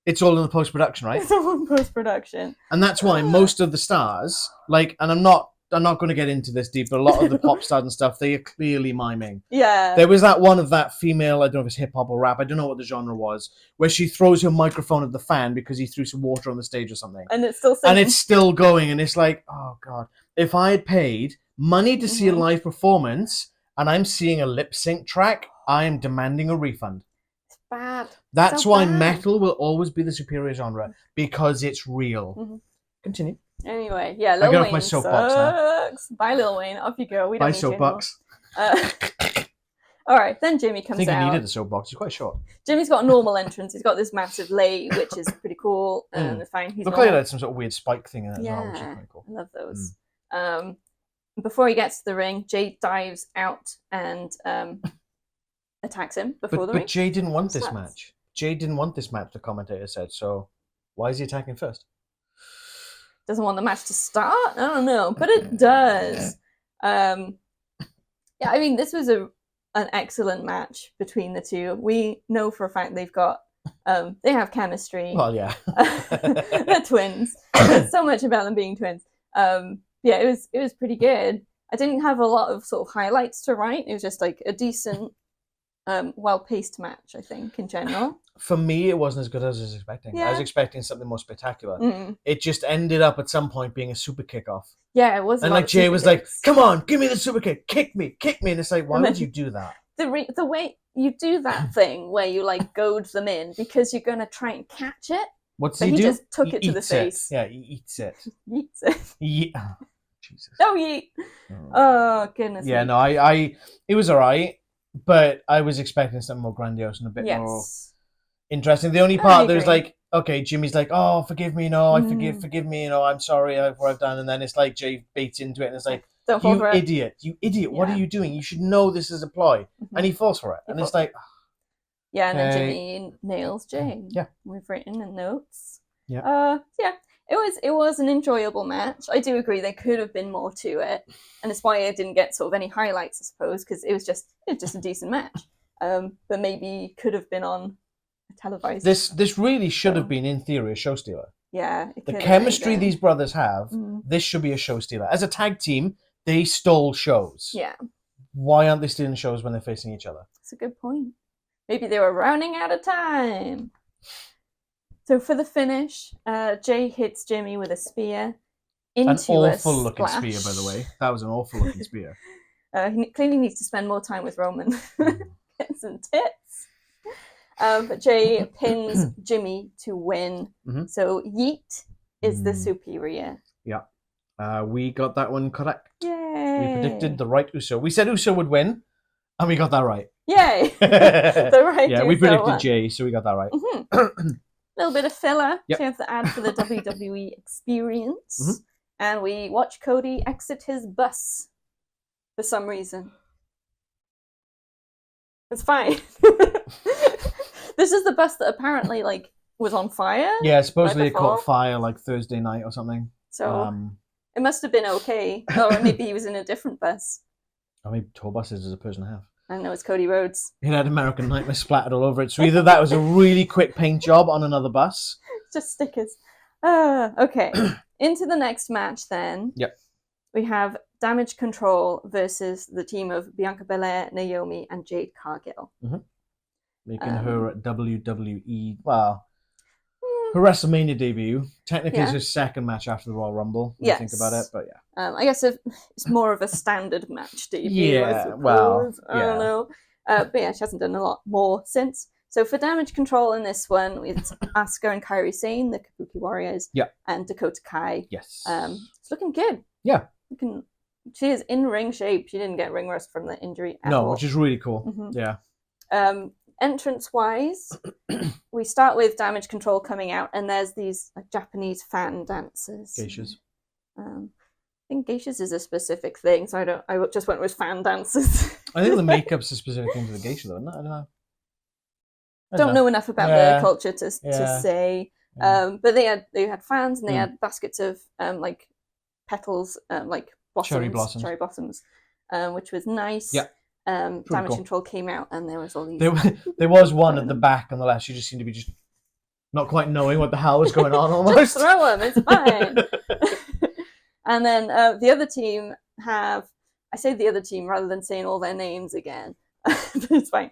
It's all in the post-production, right? It's all in post-production. And that's why most of the stars, like, and I'm not going to get into this deep, but a lot of the pop stars and stuff, they are clearly miming. Yeah. There was that one of that female, I don't know if it's hip-hop or rap, I don't know what the genre was, where she throws her microphone at the fan because he threw some water on the stage or something. And it's still singing. And it's still going, and it's like, oh, God. If I had paid money to see a live performance, and I'm seeing a lip-sync track, I am demanding a refund. It's bad. That's why metal will always be the superior genre, because it's real. Continue. Anyway, yeah, Lil Wayne my soapbox sucks. Now. Bye, Lil Wayne. Off you go. We don't need soapbox. All right, then Jimmy comes out. I think he needed a soapbox. He's quite short. Jimmy's got a normal entrance. He's got this massive lei, which is pretty cool. And it's fine. He's Look like he had some sort of weird spike thing in it as well, which is pretty cool. I love those. Before he gets to the ring, Jay dives out and attacks him before the ring. But Jay didn't want this match. Jay didn't want this match, the commentator said. So why is he attacking first? Doesn't want the match to start? I don't know. But it does. Yeah, I mean, this was an excellent match between the two. We know for a fact they've got... they have chemistry. Well, yeah. They're twins. There's so much about them being twins. Yeah, it was pretty good. I didn't have a lot of sort of highlights to write. It was just like a decent, well-paced match, I think, in general. For me, it wasn't as good as I was expecting. Yeah. I was expecting something more spectacular. Mm. It just ended up at some point being a super kickoff. Yeah, it was. And like Jey was like, "Come on, give me the super kick, kick me," and it's like, why would you do that? The way you do that thing where you like goad them in because you're gonna try and catch it. What's So he do? just took He it to the eats it. face. Yeah, he eats it. Eats it. Yeah. Jesus. No, yeet. Oh goodness. Yeah, me. no, I it was alright, but I was expecting something more grandiose and a bit more interesting. The only part there's like, okay, Jimmy's like, "Oh, forgive me, no, I forgive me, you know, I'm sorry for what I've done," and then it's like Jey baits into it, and it's like, you idiot, what are you doing? You should know this is a ploy, and he falls for it, and it's like, yeah, and then Jimmy nails Jey. Yeah, we've written in notes. Yeah, yeah. It was an enjoyable match. I do agree there could have been more to it, and it's why I didn't get sort of any highlights, I suppose, because it was just a decent match. But maybe could have been on a televised. This really should have been, in theory, a show stealer. Yeah, the chemistry these brothers have. This should be a show stealer. As a tag team, they stole shows. Yeah. Why aren't they stealing shows when they're facing each other? That's a good point. Maybe they were running out of time. So for the finish, Jey hits Jimmy with a spear into an awful-looking spear, by the way. That was an awful-looking spear. He clearly needs to spend more time with Roman. Get some tips. But Jey pins Jimmy to win. So Yeet is the superior. Yeah. We got that one correct. Yay! We predicted the right Uso. We said Uso would win, and we got that right. Yay! The right Yeah, Uso we predicted won. Jey, so we got that right. Little bit of filler. Yep. We have the ad for the WWE experience. And we watch Cody exit his bus for some reason. It's fine. This is the bus that apparently was on fire. Yeah, supposedly it caught fire Thursday night or something. So it must have been okay. Or maybe he was in a different bus. I mean, tour buses is a person to have. I know, it's Cody Rhodes. It had American Nightmare splattered all over it. So either that was a really quick paint job on another bus. Just stickers. Okay. Into the next match then. Yep. We have Damage Control versus the team of Bianca Belair, Naomi, and Jade Cargill. Making her WWE, well, her WrestleMania debut. Technically, it's her second match after the Royal Rumble. When you think about it, but yeah. I guess it's more of a standard match debut. Yeah, well, I don't know. But yeah, she hasn't done a lot more since. So for Damage Control in this one, it's Asuka and Kairi Sane, the Kabuki Warriors, and Dakota Kai. Yes. It's looking good. Yeah. She is in ring shape. She didn't get ring rust from the injury at all. Which is really cool. Yeah. Entrance-wise, we start with Damage Control coming out, and there's these Japanese fan dancers. Geishas. I think geishas is a specific thing, so I just went with fan dancers. I think the makeup's a specific thing to the geisha, though, isn't it? I don't know. Don't know enough about their culture to say. But they had fans, and they had baskets of petals, blossoms, cherry blossoms, which was nice. Yeah. Damage Control came out, and there was all these. There was one at the back on the left. She just seemed to be just not quite knowing what the hell was going on. Almost just throw them. It's fine. And then the other team I say the other team rather than saying all their names again. But it's fine.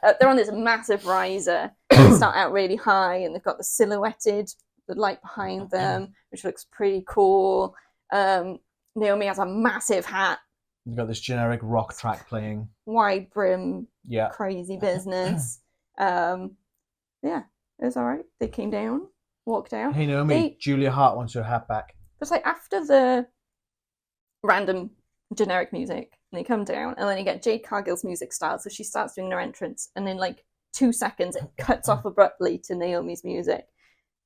They're on this massive riser. They start out really high, and they've got the light behind them, which looks pretty cool. Naomi has a massive hat. You've got this generic rock track playing. Wide brim, crazy business. Yeah, it was all right. They came down, walked out. Hey, Naomi, Julia Hart wants her hat back. It's after the random generic music, and they come down, and then you get Jade Cargill's music start, so she starts doing her entrance, and in 2 seconds, it cuts off abruptly to Naomi's music.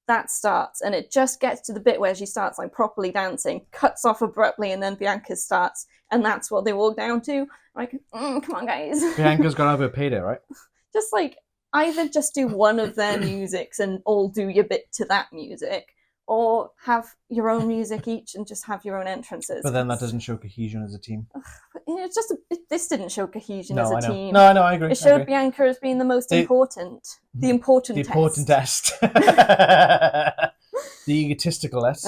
That starts, and it just gets to the bit where she starts properly dancing, cuts off abruptly, and then Bianca starts, and that's what they walk down to. Come on, guys. Bianca's got to have her payday, right? Just either just do one of their musics and all do your bit to that music, or have your own music each and just have your own entrances. But then that doesn't show cohesion as a team. It's just this didn't show cohesion as a team. No, I agree. It showed Bianca as being the most important. The importantest. the egotisticalist.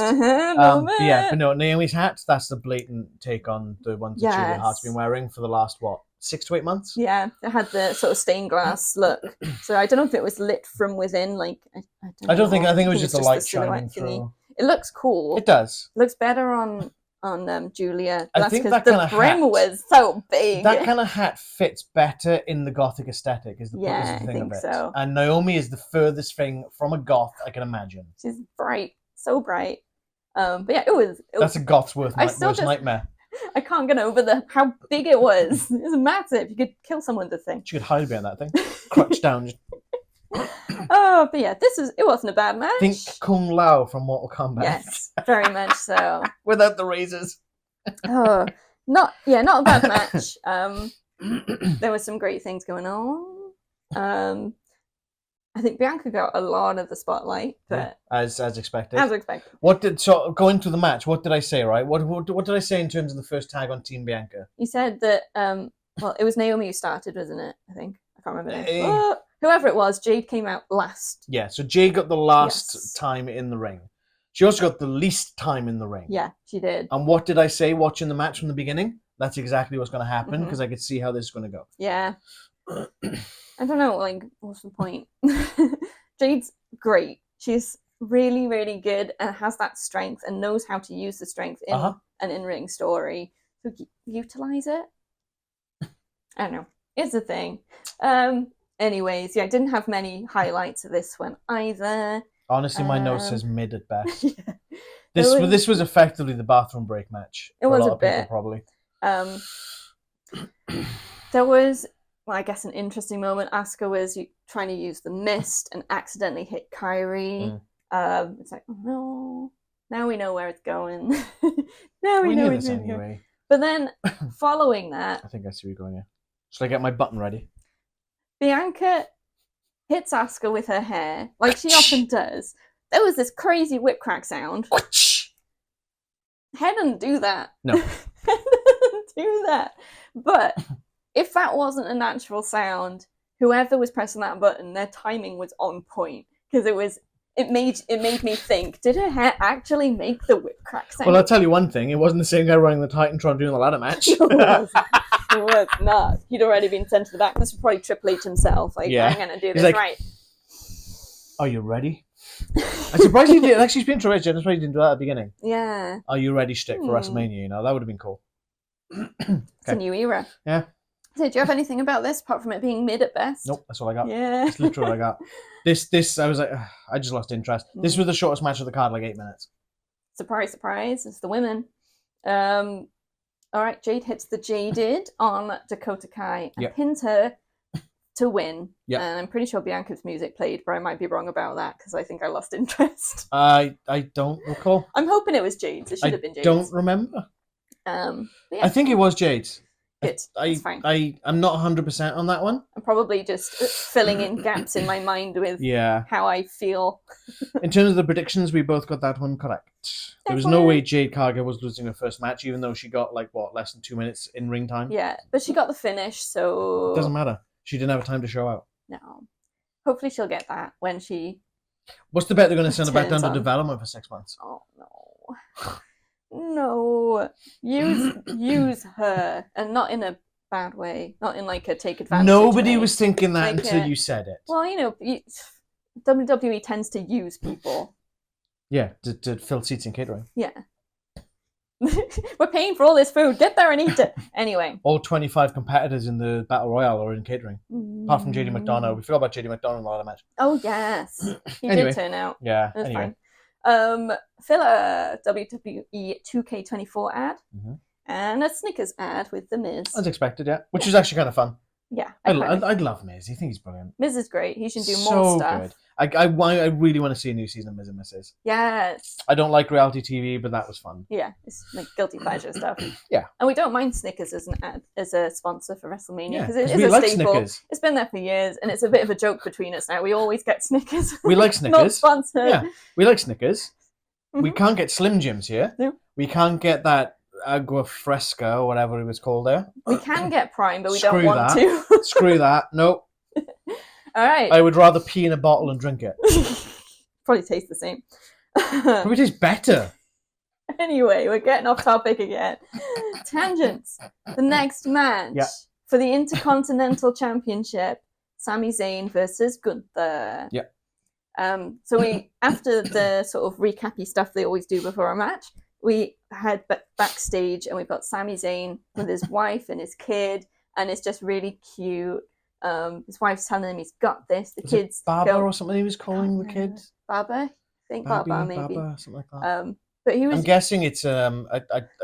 Moment. But no, Naomi's hat, that's the blatant take on the ones that Julia Hart's been wearing for the last, 6 to 8 months? Yeah, it had the sort of stained glass look. So I don't know if it was lit from within, like, I think it was just the light shining through. It looks cool. It does. It looks better on Julia. I think that kind of brim was so big. That kind of hat fits better in the gothic aesthetic, is the thing of it. So. And Naomi is the furthest thing from a goth I can imagine. She's bright, so bright. But yeah, it was. That's a goth's worst nightmare. I can't get over how big it was. It was massive. You could kill someone with the thing. She could hide behind that thing, crouch down. Oh, but yeah, it wasn't a bad match. Think Kung Lao from Mortal Kombat. Yes, very much so. Without the razors. Oh, not a bad match. There were some great things going on. I think Bianca got a lot of the spotlight, but as expected. As expected. Going through the match? What did I say? Right? What did I say in terms of the first tag on Team Bianca? You said that. It was Naomi who started, wasn't it? I think I can't remember. Whoever it was, Jade came out last. Yeah, so Jade got the last time in the ring. She also got the least time in the ring. Yeah, she did. And what did I say watching the match from the beginning? That's exactly what's going to happen because I could see how this is going to go. Yeah. I don't know, like, what's the point? Jade's great. She's really, really good and has that strength and knows how to use the strength in an in-ring story. So utilize it? I don't know. It's a thing. Anyways, I didn't have many highlights of this one either. Honestly, my note says mid at best. Yeah. This was effectively the bathroom break match. It was a lot a of bit. People, probably. There was, I guess, an interesting moment. Asuka was trying to use the mist and accidentally hit Kyrie. It's like, oh no, now we know where it's going. Now we know it's going. Anyway. But then, following that, I think I see where you're going here. Should I get my button ready? Bianca hits Asuka with her hair, like she often does. There was this crazy whip crack sound. Hair doesn't do that. No. Hair doesn't do that. But if that wasn't a natural sound, whoever was pressing that button, their timing was on point. Because it made me think, did her hair actually make the whip crack sound? Well, I'll tell you one thing, it wasn't the same guy running the Titantron doing the ladder match. It was not. He'd already been sent to the back. This was probably Triple H himself. Like, I'm going to do this right. Are you ready? I'm surprised he did. Actually, he's been Triple H. I'm surprised he didn't do that at the beginning. Yeah. Are you ready shtick for WrestleMania? That would have been cool. It's a new era. Yeah. So, do you have anything about this apart from it being mid at best? Nope, that's all I got. Yeah. That's literally all I got. This, I was like, I just lost interest. This was the shortest match of the card, like 8 minutes. Surprise, surprise. It's the women. All right, Jade hits the Jaded on Dakota Kai and pins her to win. Yep. And I'm pretty sure Bianca's music played, but I might be wrong about that because I think I lost interest. I don't recall. I'm hoping it was Jade's. It should have been Jade's. I don't remember. I think it was Jade's. Good. That's fine. I'm not 100% on that one. I'm probably just filling in gaps in my mind with how I feel. In terms of the predictions, we both got that one correct. There was no way Jade Cargill was losing her first match, even though she got less than 2 minutes in ring time. Yeah, but she got the finish, so it doesn't matter. She didn't have time to show out. No. Hopefully she'll get that when she. What's the bet they're going to send her back down to development for 6 months? Oh no. No, use her, and not in a bad way, not in like a take advantage. Nobody way. Was thinking that until you said it. Well, WWE tends to use people. Yeah, to fill seats in catering. Yeah. We're paying for all this food. Get there and eat it. Anyway. All 25 competitors in the Battle Royale are in catering. Apart from JD McDonough. We forgot about JD McDonough in the other match. Oh, yes. He did turn out. Yeah, that's anyway. Fine. Filler WWE 2K24 ad and a Snickers ad with The Miz. As expected, yeah. Which was actually kind of fun. Yeah. I'd love Miz. I think he's brilliant. Miz is great. He should do more stuff. Good. I really want to see a new season of Miz and Mrs. Yes. I don't like reality TV, but that was fun. Yeah, it's like guilty pleasure stuff. Yeah. And we don't mind Snickers as an ad, as a sponsor for WrestleMania because it is we a like staple. Snickers. It's been there for years, and it's a bit of a joke between us now. We always get Snickers. We like Snickers. Not sponsored. Yeah, we like Snickers. We can't get Slim Jims here. No. We can't get that Agua Fresca or whatever it was called there. We can get Prime, but we don't want to. Screw that. Nope. All right. I would rather pee in a bottle and drink it. Probably tastes the same. Probably tastes better. Anyway, we're getting off topic again. Tangents. The next match for the Intercontinental Championship, Sami Zayn versus Gunther. Yeah. So we, after the sort of recappy stuff they always do before a match, we had backstage and we've got Sami Zayn with his wife and his kid, and it's just really cute. His wife's telling him he's got this. The kids Baba or something he was calling the kid. Baba, I think Baba maybe. Baba, something like that. But he was. I'm guessing it's I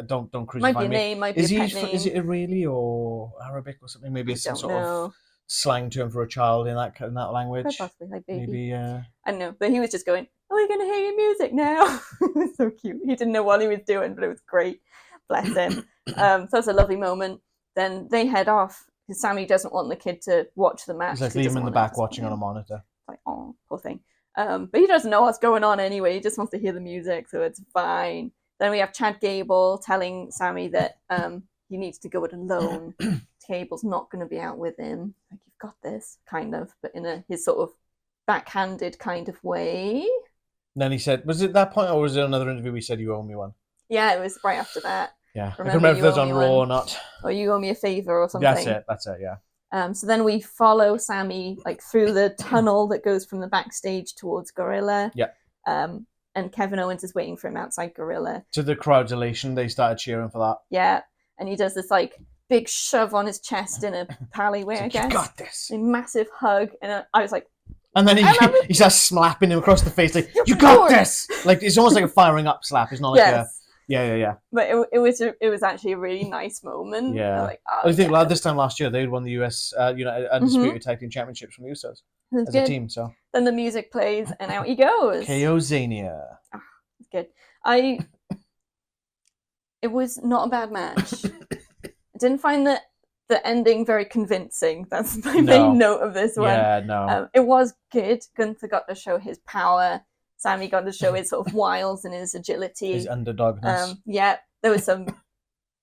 don't crucify might be a me. name, might be a pet name. Is it Israeli or Arabic or something? Maybe it's some sort of slang term for a child in that language. Could possibly, like baby. Maybe. I don't know, but he was just going, "Oh, you're gonna hear your music now." It was so cute. He didn't know what he was doing, but it was great. Bless him. So it's a lovely moment. Then they head off because Sami doesn't want the kid to watch the match. He's like, leave him in the back watching on a monitor. Like, oh, poor thing. But he doesn't know what's going on anyway. He just wants to hear the music, so it's fine. Then we have Chad Gable telling Sami that he needs to go it alone. Gable's not going to be out with him. Like, you've got this, kind of, but in his sort of backhanded kind of way. And then he said, was it that point, or was it another interview he said, you owe me one? Yeah, it was right after that. Yeah, I can't remember if it was on Raw or not. Or you owe me a favour or something. That's it, yeah. So then we follow Sami like through the tunnel that goes from the backstage towards Gorilla. Yeah. And Kevin Owens is waiting for him outside Gorilla. To the crowd's elation, they started cheering for that. Yeah, and he does this like big shove on his chest in a alleyway, I guess. You got this. A massive hug, and I was like. And then he starts slapping him across the face, like, you got this! Like, it's almost like a firing up slap. It's not like a... Yeah. But it was actually a really nice moment. Yeah. Like, I think this time last year they had won the US Undisputed Tag Team Championships from the Usos as a team. So then the music plays and out he goes. KO Zania. Oh, it's good. It was not a bad match. I didn't find the ending very convincing. That's my main note of this one. Yeah, no. It was good. Gunther got to show his power. Sami got to show his sort of wiles and his agility. His underdogness. Yeah, there was some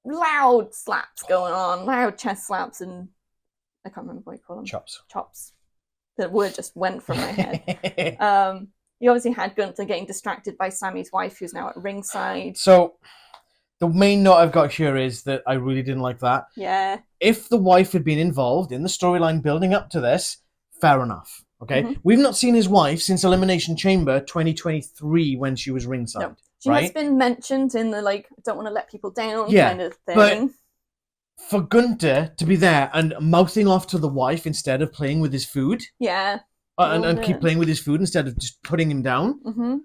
loud slaps going on, loud chest slaps, and I can't remember what you call them. Chops. The word just went from my head. You obviously had Gunther getting distracted by Sami's wife, who's now at ringside. So, the main note I've got here is that I really didn't like that. Yeah. If the wife had been involved in the storyline building up to this, fair enough. Okay, We've not seen his wife since Elimination Chamber 2023 when she was ringside. No. She has been mentioned in the like, don't want to let people down kind of thing. But for Gunther to be there and mouthing off to the wife instead of playing with his food, and keep playing with his food instead of just putting him down,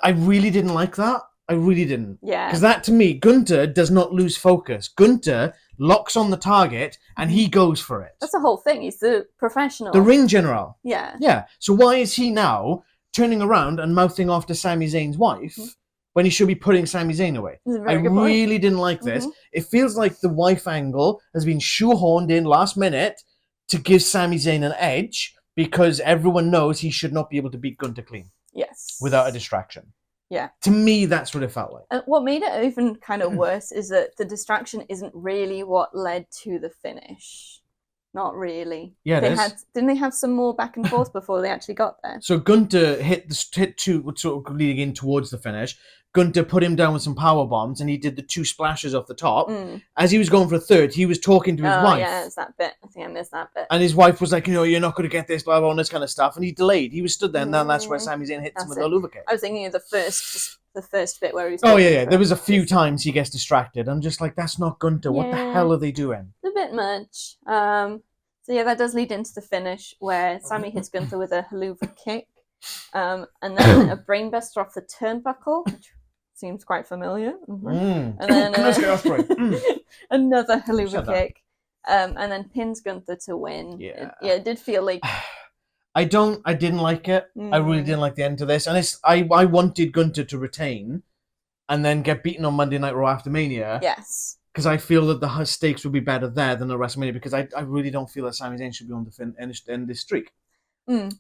I really didn't like that. I really didn't. Yeah. Because that, to me, Gunther does not lose focus. Gunther locks on the target and he goes for it. That's the whole thing. He's the professional. The ring general. Yeah. Yeah. So why is he now turning around and mouthing off to Sami Zayn's wife when he should be putting Sami Zayn away? I really didn't like this. It feels like the wife angle has been shoehorned in last minute to give Sami Zayn an edge because everyone knows he should not be able to beat Gunther clean. Yes. Without a distraction. Yeah. To me, that's what it felt like. What made it even kind of worse is that the distraction isn't really what led to the finish. Not really. Yeah, didn't they have some more back and forth before they actually got there? So Gunther hit two, sort of leading in towards the finish. Gunther put him down with some power bombs, and he did the two splashes off the top. As he was going for a third, he was talking to his wife. Yeah, it's that bit. I think I missed that bit. And his wife was like, you're not going to get this, blah, blah, all this kind of stuff. And he delayed. He was stood there, and then that's where Sami Zayn hits him with a Luva kick. I was thinking of the first bit where he was... Oh, yeah. There was a few times he gets distracted. I'm just like, that's not Gunther. What the hell are they doing? It's a bit much. So yeah, that does lead into the finish where Sami hits Gunther with a haluva kick, and then a brainbuster off the turnbuckle, which seems quite familiar. And then another haluva kick, and then pins Gunther to win. Yeah, it did feel like... I didn't like it. I really didn't like the end to this. And I wanted Gunther to retain and then get beaten on Monday Night Raw after Mania. Yes. Because I feel that the stakes would be better there than at WrestleMania, because I really don't feel that Sami Zayn should be on to end this streak. And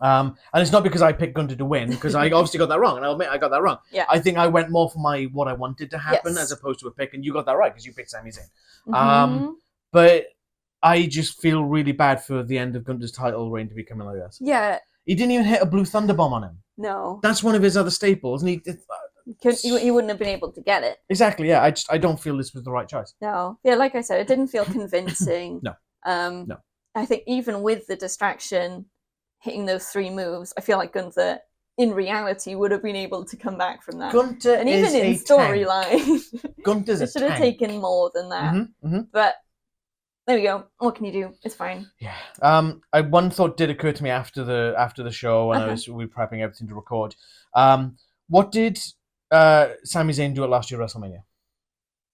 it's not because I picked Gunther to win, because I obviously got that wrong, and I'll admit I got that wrong. Yeah. I think I went more for what I wanted to happen as opposed to a pick, and you got that right because you picked Sami Zayn. But I just feel really bad for the end of Gunther's title reign to be coming like this. Yeah. He didn't even hit a blue thunderbomb on him. No. That's one of his other staples, and He wouldn't have been able to get it. Exactly, yeah. I don't feel this was the right choice. No. Yeah, like I said, it didn't feel convincing. No. No. I think even with the distraction, hitting those 3 moves, I feel like Gunther, in reality, would have been able to come back from that. Gunther and even in storyline, Gunther's it should have taken more than that. But there we go. What can you do? It's fine. Yeah. One thought did occur to me after the show when we were prepping everything to record. What did Sami Zayn do at last year's WrestleMania?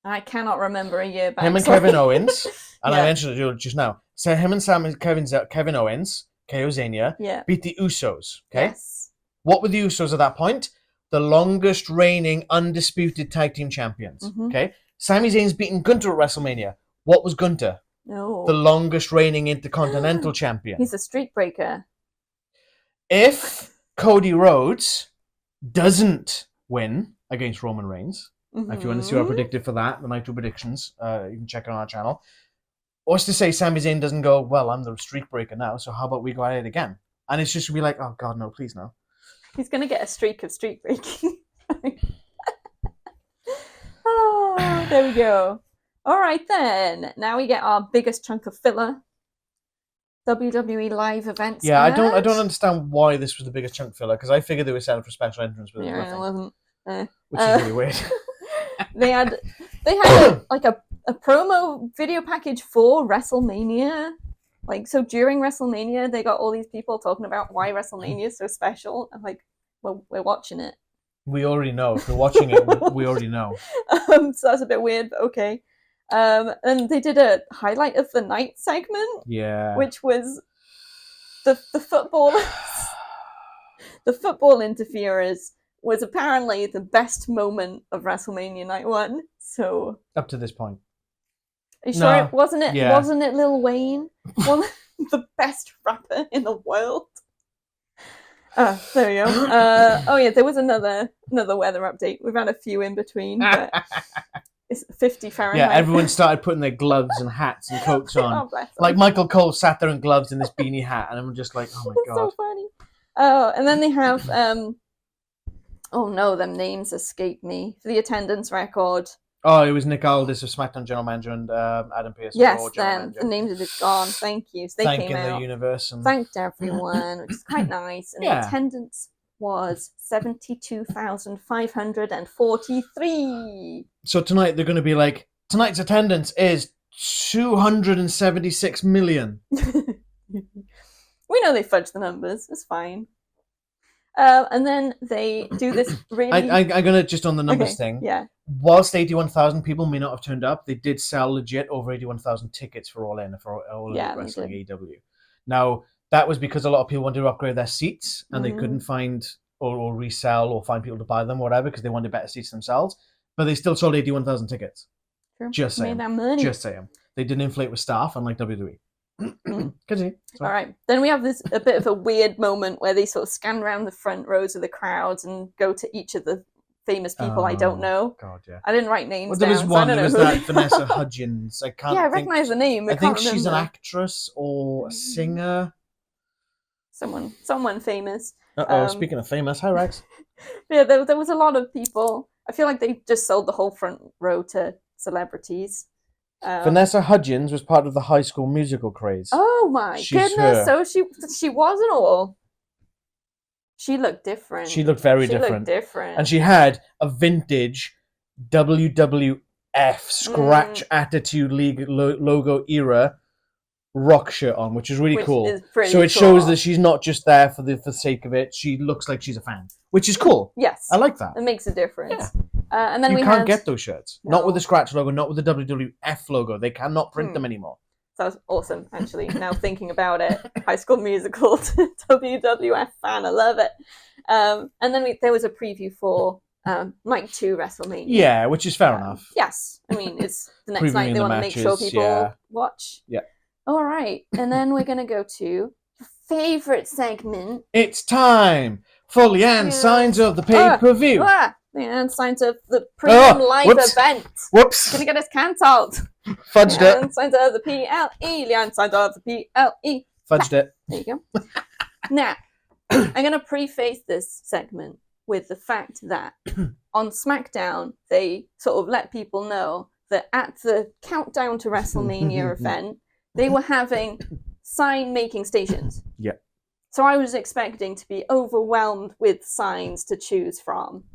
I cannot remember a year back. Him and Kevin Owens, and I mentioned it just now. So him and Kevin Owens, KO Zania, beat the Usos. Okay. Yes. What were the Usos at that point? The longest reigning undisputed tag team champions. Okay. Sami Zayn's beaten Gunther at WrestleMania. What was Gunther? No. The longest reigning Intercontinental champion. He's a streak breaker. If Cody Rhodes doesn't win against Roman Reigns, if you want to see what I predicted for that, the Nitro predictions, you can check it on our channel. What's to say Sami Zayn doesn't go, well, I'm the streak breaker now, so how about we go at it again? And it's just going to be like, oh, God, no, please, no. He's going to get a streak of streak breaking. Oh, there we go. All right, then. Now we get our biggest chunk of filler. WWE live events. Yeah, I don't understand why this was the biggest chunk filler, because I figured they were set up for special entrance, but it wasn't. Which is really weird. They had a promo video package for WrestleMania. Like, so during WrestleMania, they got all these people talking about why WrestleMania is so special. I'm like, well, we're watching it. We already know. If we're watching it, we already know. So that's a bit weird, but okay. And they did a highlight of the night segment. Yeah. Which was the football. The football interferers was apparently the best moment of WrestleMania Night 1. So up to this point. Are you sure it wasn't it? Yeah. Wasn't it Lil Wayne? One the best rapper in the world. There we go. Oh yeah, there was another weather update. We've had a few in between, but it's 50 Fahrenheit. Yeah, everyone started putting their gloves and hats and coats on. Oh, like Michael Cole sat there in gloves and this beanie hat, and I'm just like, oh my God. So funny. Oh, and then they have oh no, them names escape me. For the attendance record. Oh, it was Nick Aldis of SmackDown General Manager and Adam Pearce. Yes, then the names are just gone. Thank you. So they Thanking came out. the universe and thanked everyone, which is quite nice. And the attendance was 72,543. So tonight they're going to be like, tonight's attendance is 276 million. We know they fudge the numbers. It's fine. And then they do this really... I'm going to just on the numbers thing. Yeah. Whilst 81,000 people may not have turned up, they did sell legit over 81,000 tickets for All In, for All In Wrestling AEW. Now, that was because a lot of people wanted to upgrade their seats and they couldn't find or resell or find people to buy them or whatever because they wanted better seats themselves. But they still sold 81,000 tickets. True. Just saying. Made that money. Just saying. They didn't inflate with staff, unlike WWE. Continue. All right. Then we have a bit of a weird moment where they sort of scan around the front rows of the crowds and go to each of the famous people I don't know. God, yeah. I didn't write names down. There was one. There was that who... Vanessa Hudgens. I can't. Yeah, I recognize the name. I think she's an actress or a singer. Someone famous. Speaking of famous, hi Rex. Yeah, there was a lot of people. I feel like they just sold the whole front row to celebrities. Vanessa Hudgens was part of the High School Musical craze. Oh my goodness! So she wasn't all. She looked different. She looked very different. And she had a vintage WWF Scratch Attitude League logo era rock shirt on, which is really cool. So it shows that she's not just there for the sake of it. She looks like she's a fan, which is cool. Yes, I like that. It makes a difference. Yeah. And then you can't get those shirts. No. Not with the Scratch logo, not with the WWF logo. They cannot print them anymore. Sounds awesome, actually. Now thinking about it, High School Musical WWF fan, I love it. And then there was a preview for Night 2 WrestleMania. Yeah, which is fair enough. Yes, I mean it's the next night. They want to make sure people watch. Yeah. All right, and then we're gonna go to your favorite segment. It's time for Leanne's signs of the pay-per-view. Leanne signs of the premium live event. Whoops. Gonna get us cancelled. Fudged Leanne signs of the PLE. Leanne signs of the PLE. Fudged it. There you go. Now, I'm going to preface this segment with the fact that on SmackDown, they sort of let people know that at the Countdown to WrestleMania event, they were having sign-making stations. Yeah. So I was expecting to be overwhelmed with signs to choose from.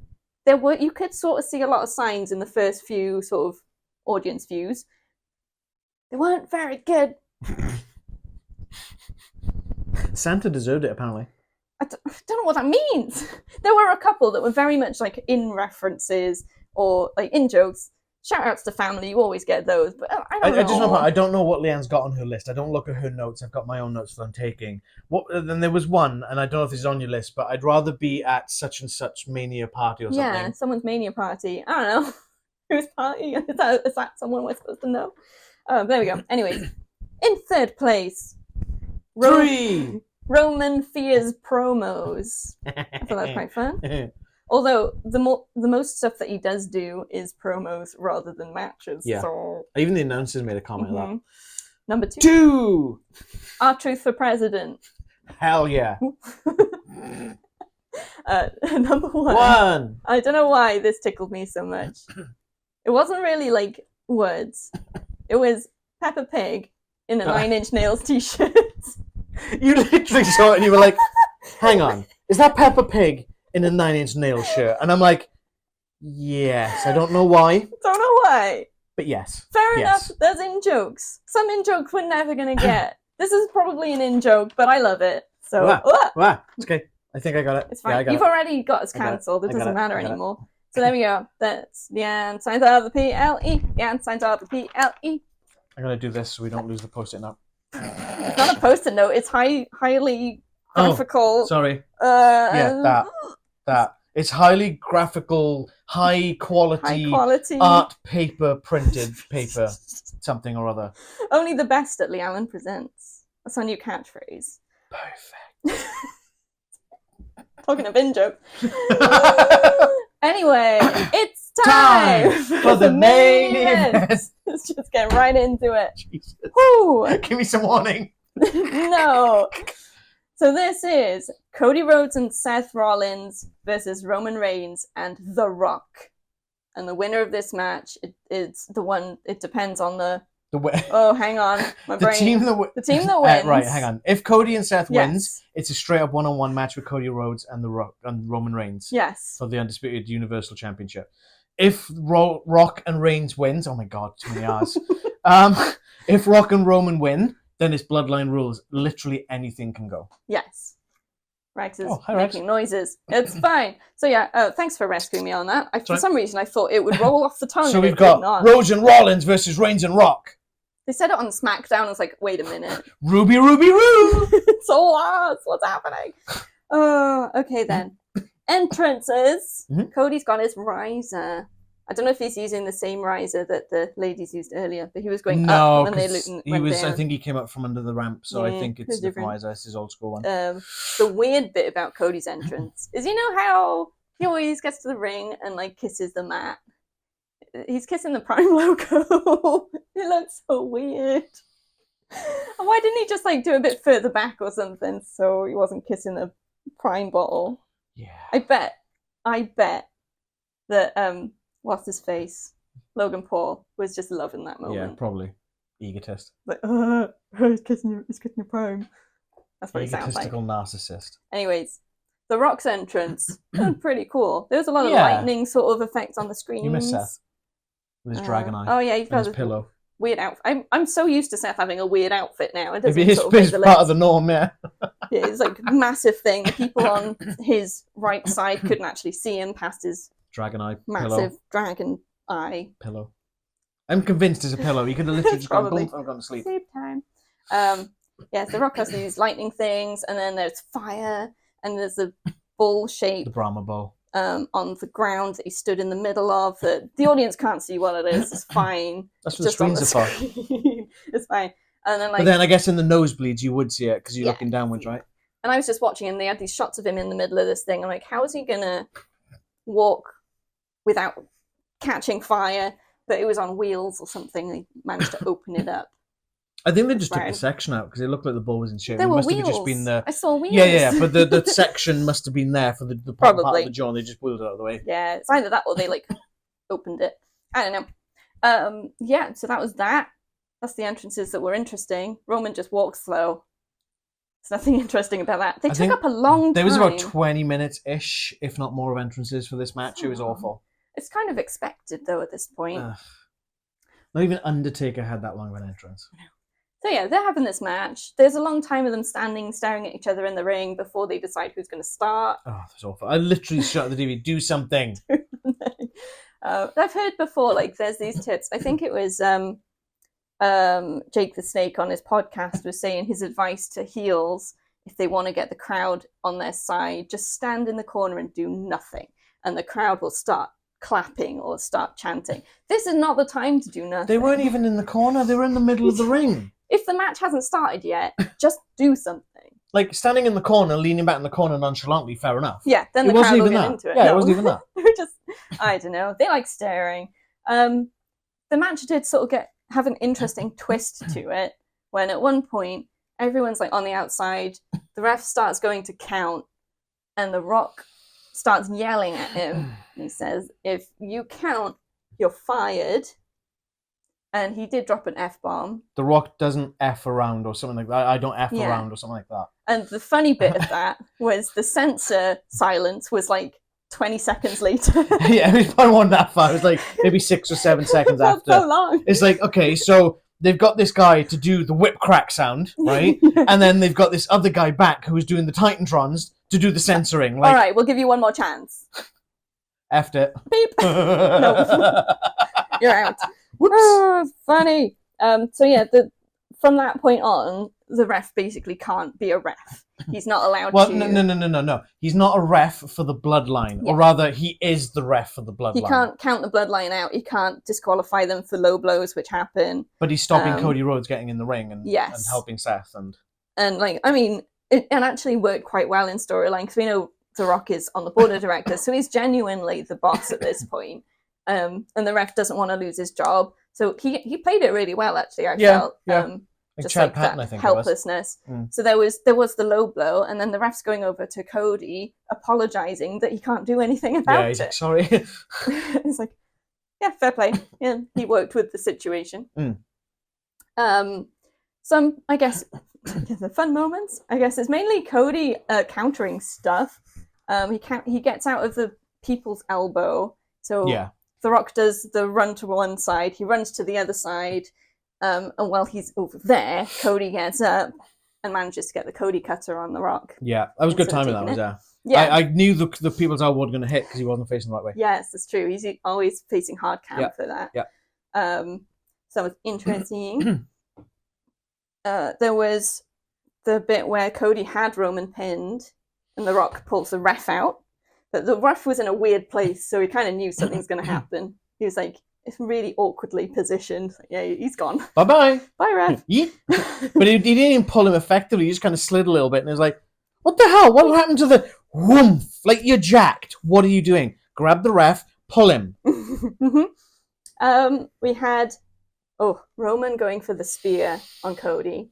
You could sort of see a lot of signs in the first few sort of audience views. They weren't very good. Santa deserved it, apparently. I don't know what that means. There were a couple that were very much like in references or like in jokes. Shout outs to family, you always get those, but I don't know what Leanne's got on her list. I don't look at her notes. I've got my own notes that I'm taking. Then there was one, and I don't know if this is on your list, but I'd rather be at such and such mania party or something. Yeah, someone's mania party. I don't know. Whose party? Is that someone we're supposed to know? There we go. Anyways, in third place, 3. Roman fears promos. I thought that was quite fun. Although the most stuff that he does do is promos rather than matches. Yeah. So... Even the announcers made a comment of that. Number 2. 2. R-Truth for president. Hell yeah. Number 1. I don't know why this tickled me so much. It wasn't really like words. It was Peppa Pig in a 9 Inch Nails t-shirt. You literally saw it and you were like, hang on, is that Peppa Pig in a 9 Inch Nails shirt? And I'm like, yes. I don't know why. Don't know why. But yes. Fair enough. There's in-jokes. Some in-jokes we're never going to get. This is probably an in-joke, but I love it. So, wow. It's okay. I think I got it. It's fine. Yeah, You've already got us cancelled. It doesn't matter anymore. So there we go. That's the and signs of the PLE. The and signs of the PLE. I'm going to do this so we don't lose the post-it note. It's not a post-it note. It's highly graphical. Sorry. That. It's highly graphical, high quality art paper, printed paper, something or other. Only the best at Lee Allen Presents. That's our new catchphrase. Perfect. Talking of in-joke. Anyway, it's time for the main event. Let's just get right into it. Jesus. Woo! Give me some warning. No. So this is Cody Rhodes and Seth Rollins versus Roman Reigns and The Rock. And the winner of this match is the one, it depends on the... Oh, hang on. The team that wins. Right, hang on. If Cody and Seth wins, it's a straight-up one-on-one match with Cody Rhodes and The Rock and Roman Reigns. Yes. For the Undisputed Universal Championship. If Rock and Reigns wins... Oh my god, too many R's. If Rock and Roman win, then it's Bloodline rules. Literally anything can go. Yes. Rex is making noises. It's fine. So yeah, thanks for rescuing me on that. For some reason, I thought it would roll off the tongue. So we've got Rhodes and Rollins versus Reigns and Rock. They said it on SmackDown. I was like, wait a minute. Ruby, Ruby, Roo! It's all us. What's happening? Oh, okay then. Entrances. Mm-hmm. Cody's got his riser. I don't know if he's using the same riser that the ladies used earlier, but he was going up when they went down. I think he came up from under the ramp, so I think it's the riser. It's his old school one. The weird bit about Cody's entrance is, you know how he always gets to the ring and like kisses the mat? He's kissing the Prime logo. It looks so weird. Why didn't he just like do a bit further back or something so he wasn't kissing the Prime bottle? Yeah. I bet that what's his face? Logan Paul was just loving that moment. Yeah, probably. Egotist. Like, he's kissing your Prime. That's what he sounds like. Egotistical narcissist. Anyways, The Rock's entrance was pretty cool. There was a lot of lightning sort of effects on the screens. You miss Seth with his dragon eye. Oh yeah, he's got his pillow. Weird outfit. I'm so used to Seth having a weird outfit now. It doesn't it's part of the norm, yeah. Yeah, it's like a massive thing. The people on his right side couldn't actually see him past his dragon eye massive dragon eye pillow. I'm convinced it's a pillow. He could have literally just gone to sleep. Sleep time. Yeah, The Rock has these lightning things, and then there's fire, and there's a bull shape. The Brahma bull. On the ground that he stood in the middle of. The audience can't see what it is. It's fine. That's what the screens are for. It's fine. And then, but then I guess in the nosebleeds you would see it because you're looking downwards, right? And I was just watching, and they had these shots of him in the middle of this thing. I'm like, how is he gonna walk without catching fire? But it was on wheels or something. They managed to open it up. I think they just took Right. the section out because it looked like the ball was in shape. There It were must wheels. have just been the... I saw wheels. Yeah, but the section must have been there for the part of Probably. the jaw, and they just wheeled it out of the way. Yeah, it's either that or they like opened it. I don't know. Yeah, so that was that. That's the entrances that were interesting. Roman just walks slow. There's nothing interesting about that. They took up a long time. There was about 20 minutes-ish, if not more, of entrances for this match. It was awful. It's kind of expected, though, at this point. Not even Undertaker had that long of an entrance. So yeah, they're having this match. There's a long time of them standing, staring at each other in the ring before they decide who's going to start. Oh, that's awful. I literally shut the TV. Do something. I've heard before, like, there's these tips. I think it was Jake the Snake on his podcast was saying his advice to heels, if they want to get the crowd on their side, just stand in the corner and do nothing. And the crowd will start clapping or start chanting. This is not the time to do nothing. They weren't even in the corner. They were in the middle of the ring. If the match hasn't started yet, just do something. Like, standing in the corner, leaning back in the corner nonchalantly, fair enough. Yeah, then the crowd will get into it. Yeah, it wasn't even that. They were just, I don't know. They like staring. The match did sort of have an interesting twist to it, when at one point, everyone's like on the outside, the ref starts going to count, and The Rock starts yelling at him. He says, if you count, you're fired. And he did drop an F-bomb. The Rock doesn't F around or something like that. I don't F around or something like that. And the funny bit of that was the censor silence was like 20 seconds later. Yeah, it wasn't that far. It was like maybe 6 or 7 seconds after. So long. It's like, okay, so they've got this guy to do the whip crack sound, right? And then they've got this other guy back who's doing the Titantrons to do the censoring. Like, all right, we'll give you one more chance. F'd it. Beep. No. You're out. Whoops. Oh, funny. So yeah, from that point on, the ref basically can't be a ref. He's not allowed to... No. He's not a ref for the bloodline. Yeah. Or rather, he is the ref for the bloodline. He can't count the bloodline out. He can't disqualify them for low blows, which happen. But he's stopping Cody Rhodes getting in the ring and helping Seth. And like, I mean, it actually worked quite well in storyline, because we know The Rock is on the board of directors, so he's genuinely the boss at this point. And the ref doesn't want to lose his job. So he played it really well, actually, I felt. Like just Chad like Patton, that I think helplessness. So there was the low blow, and then the ref's going over to Cody, apologizing that he can't do anything about it. He's like, sorry. It's like, yeah, fair play. Yeah, he worked with the situation. Some, I guess, the fun moments, I guess, is mainly Cody countering stuff. He gets out of the people's elbow. So The Rock does the run to one side, he runs to the other side, and while he's over there, Cody gets up and manages to get the Cody cutter on The Rock. Yeah, that was good timing, that was, yeah. I knew the people's elbow was going to hit because he wasn't facing the right way. Yes, that's true. He's always facing hard cam for that. Yeah. So it's interesting. There was the bit where Cody had Roman pinned, and The Rock pulls the ref out. But the ref was in a weird place, so he kind of knew something's going to happen. He was like, it's really awkwardly positioned. Like, yeah, he's gone. Bye-bye. Bye, ref. But he didn't even pull him effectively. He just kind of slid a little bit, and it was like, what the hell? What happened to the whoomph? Like, you're jacked. What are you doing? Grab the ref, pull him. We had, Roman going for the spear on Cody.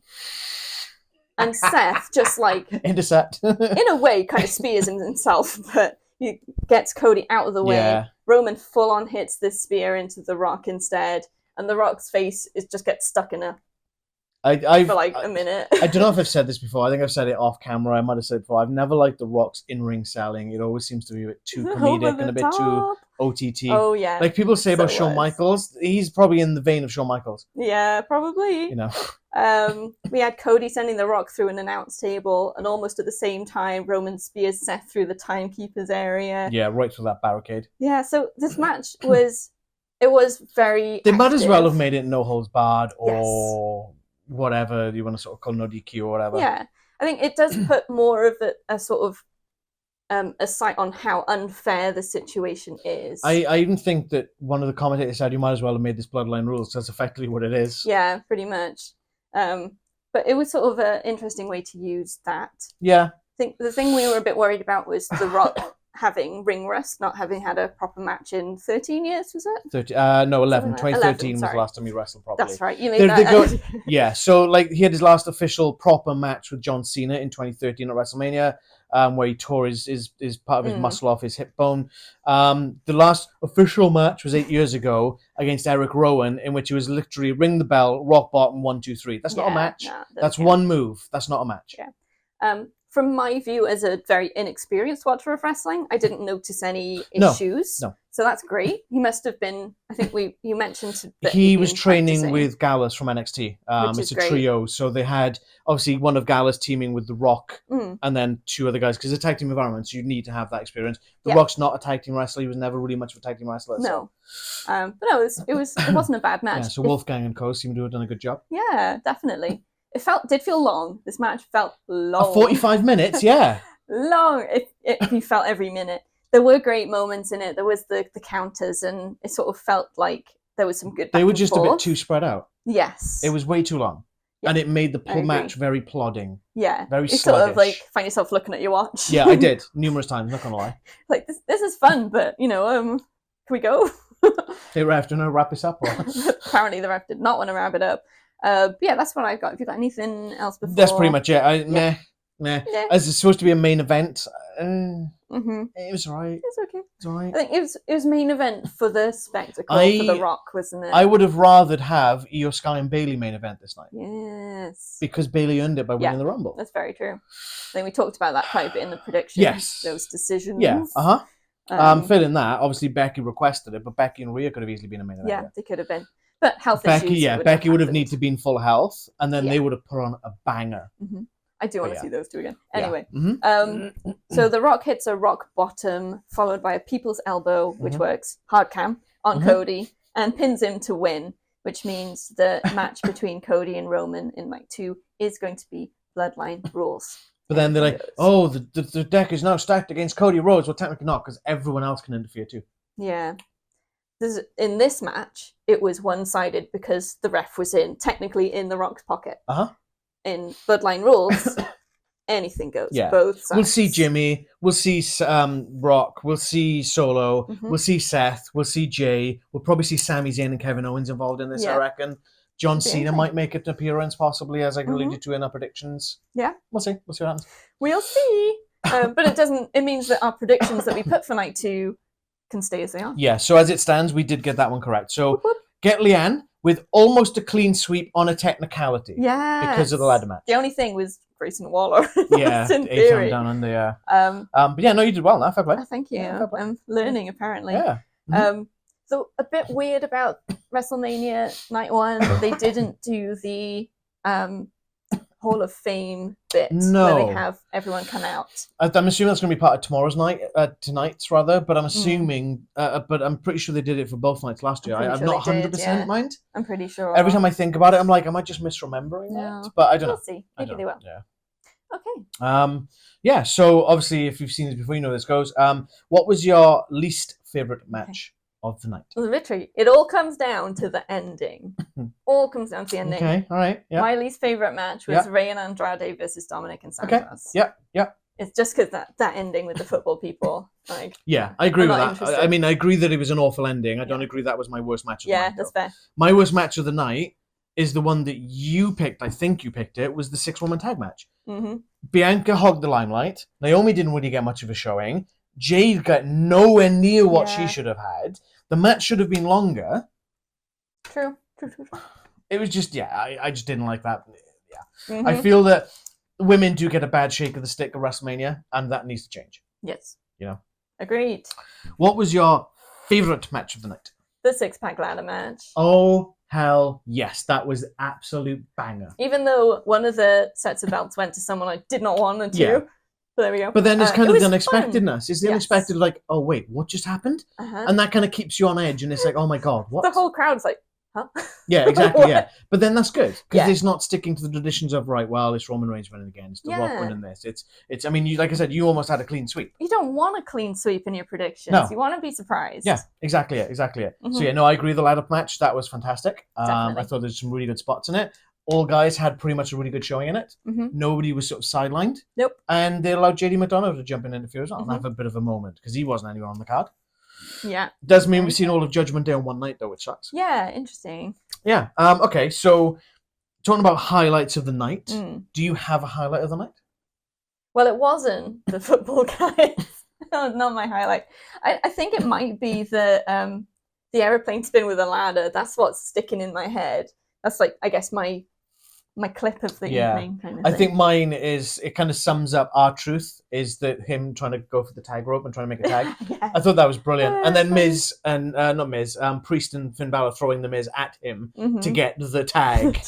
And Seth just like... intercept. in a way, kind of spears himself, but he gets Cody out of the way. Yeah. Roman full-on hits this spear into The Rock instead, and The Rock's face just gets stuck in for like a minute. I don't know if I've said this before. I think I've said it off camera. I might have said it before. I've never liked The Rock's in-ring selling. It always seems to be a bit too comedic and a bit too OTT. Oh, yeah. Like people say about Shawn Michaels. He's probably in the vein of Shawn Michaels. Yeah, probably. You know. We had Cody sending The Rock through an announce table, and almost at the same time, Roman spears Seth through the timekeeper's area. Yeah, right through that barricade. Yeah, so this match was very They active. might as well have made it no holds barred or whatever you want to sort of call no DQ or whatever. Yeah, I think it does put more of a sort of a sight on how unfair the situation is. I even think that one of the commentators said you might as well have made this bloodline rules. That's effectively what it is. Yeah, pretty much. But it was sort of an interesting way to use that. Yeah. I think the thing we were a bit worried about was The Rock having ring rust, not having had a proper match in 13 years, was it? 11. Like 2013 was the sorry. last time he wrestled properly. That's right. You made that. Yeah, so like he had his last official proper match with John Cena in 2013 at WrestleMania, where he tore his part of his muscle off his hip bone. The last official match was 8 years ago against Eric Rowan, in which he was literally ring the bell, rock bottom, 1, 2, 3. That's not a match. No, that's one move. That's not a match. Yeah. From my view as a very inexperienced watcher of wrestling, I didn't notice any issues. No. So that's great. He must have been, I think you mentioned that he was training with Gallus from NXT. It's a trio. So they had, obviously, one of Gallus teaming with The Rock and then two other guys. Because it's a tag team environment, so you need to have that experience. The Rock's not a tag team wrestler. He was never really much of a tag team wrestler. No. So. But no, it wasn't a bad match. Yeah, so Wolfgang and Co seem to have done a good job. Yeah, definitely. It did feel long. This match felt long. 45 minutes, yeah. Long. You felt every minute. There were great moments in it. There was the counters, and it sort of felt like there was some good. They were just a bit too spread out. Yes. It was way too long, and it made the match very plodding. Yeah. Very sluggish. Sort of like find yourself looking at your watch. Yeah, I did numerous times. Not gonna lie. Like this is fun, but can we go? Hey ref, do you want to wrap this up? Or? Apparently the ref did not want to wrap it up. But yeah, that's what I've got. Have you got anything else before? That's pretty much it. Meh. As it's supposed to be a main event, it was alright. It's okay. It's alright. I think it was main event for the spectacle for The Rock, wasn't it? I would have rathered have Io Sky and Bayley main event this night. Yes. Because Bayley earned it by winning the Rumble. That's very true. I think we talked about that quite a bit in the predictions. Yes. Those decisions. Yeah. Filling that, obviously Becky requested it, but Becky and Rhea could have easily been a main event. Yeah, they could have been. But health Becky, issues. Becky would have needed to be in full health, and then they would have put on a banger. Mm-hmm. I do want to see those two again. Yeah. Anyway, so The Rock hits a rock bottom, followed by a people's elbow, which works, hard cam, on Cody, and pins him to win, which means the match between Cody and Roman in Night 2 is going to be Bloodline Rules. But then they're like, oh, the deck is now stacked against Cody Rhodes. Well, technically not, because everyone else can interfere too. Yeah. In this match, it was one-sided because the ref was technically in The Rock's pocket. In Bloodline Rules, anything goes. Yeah. Both sides. We'll see Jimmy. We'll see Rock. We'll see Solo. We'll see Seth. We'll see Jey. We'll probably see Sami Zayn and Kevin Owens involved in this, I reckon. John Cena might make an appearance, possibly, as I alluded to in our predictions. Yeah. We'll see. We'll see what happens. We'll see. But it means that our predictions that we put for Night 2 can stay as they are. Yeah, so as it stands, we did get that one correct. So get Leanne with almost a clean sweep on a technicality. Yeah. Because of the ladder match. The only thing was Grayson Waller. Yeah, in theory. down under, yeah. But yeah, no, you did well now. Fair play. Oh, thank you. Yeah, I'm learning, apparently. Yeah. So a bit weird about WrestleMania Night 1, they didn't do the Hall of Fame bit where they have everyone come out. I'm assuming that's going to be part of tomorrow's night, tonight's rather, but I'm assuming, but I'm pretty sure they did it for both nights last year. I'm not 100% mind. I'm pretty sure. Every time I think about it, I'm like, am I just misremembering it? But I don't know. We'll see. Maybe they will. Yeah. Okay. Yeah, so obviously, if you've seen this before, you know how this goes. What was your least favourite match of the night? Well, literally, it all comes down to the ending. All comes down to the ending. Okay, all right. Yeah. My least favourite match was Rhea and Andrade versus Dominik and Santos. Okay. Yeah. It's just because that ending with the football people. Like, yeah, I agree with that. Interested. I mean, I agree that it was an awful ending. I don't agree that was my worst match of the night. Yeah, that's fair. My worst match of the night is the one that you picked. I think you picked it. Was the 6-woman tag match. Bianca hogged the limelight. Naomi didn't really get much of a showing. Jade got nowhere near what she should have had. The match should have been longer. True. It was just, I just didn't like that. Yeah. I feel that women do get a bad shake of the stick at WrestleMania, and that needs to change. Yes. You know? Agreed. What was your favourite match of the night? The 6-pack ladder match. Oh, hell yes. That was absolute banger. Even though one of the sets of belts went to someone I did not want them to. Yeah. But there we go. But then it's kind of the unexpectedness. Fun. It's the unexpected, like, oh, wait, what just happened? And that kind of keeps you on edge, and it's like, oh my God, what? The whole crowd's like, huh? Yeah, exactly, yeah. But then that's good, because it's not sticking to the traditions of, right, well, it's Roman Reigns winning again, it's The Rock winning this. It's. I mean, like I said, you almost had a clean sweep. You don't want a clean sweep in your predictions. No. You want to be surprised. Yeah, exactly it. So yeah, no, I agree, the ladder match, that was fantastic. I thought there's some really good spots in it. all guys had pretty much a really good showing in it. Mm-hmm. Nobody was sort of sidelined. Nope. And they allowed JD McDonough to jump in and interfere as well and Mhm. have a bit of a moment because he wasn't anywhere on the card. Yeah. Does mean we've seen all of Judgment Day on one night though, which sucks. Yeah, interesting. Yeah. Okay, so talking about highlights of the night, Mm. do you have a highlight of the night? Well, it wasn't the football guys. Not my highlight. I think it might be the aeroplane spin with a ladder. That's what's sticking in my head. That's like, I guess, my clip of the evening kind of thing. I think mine is, it kind of sums up R-Truth, is that him trying to go for the tag rope and trying to make a tag. Yeah. I thought that was brilliant. Yeah, And then funny. Miz, and not Miz, Priest and Finn Balor throwing the Miz at him Mhm. to get the tag.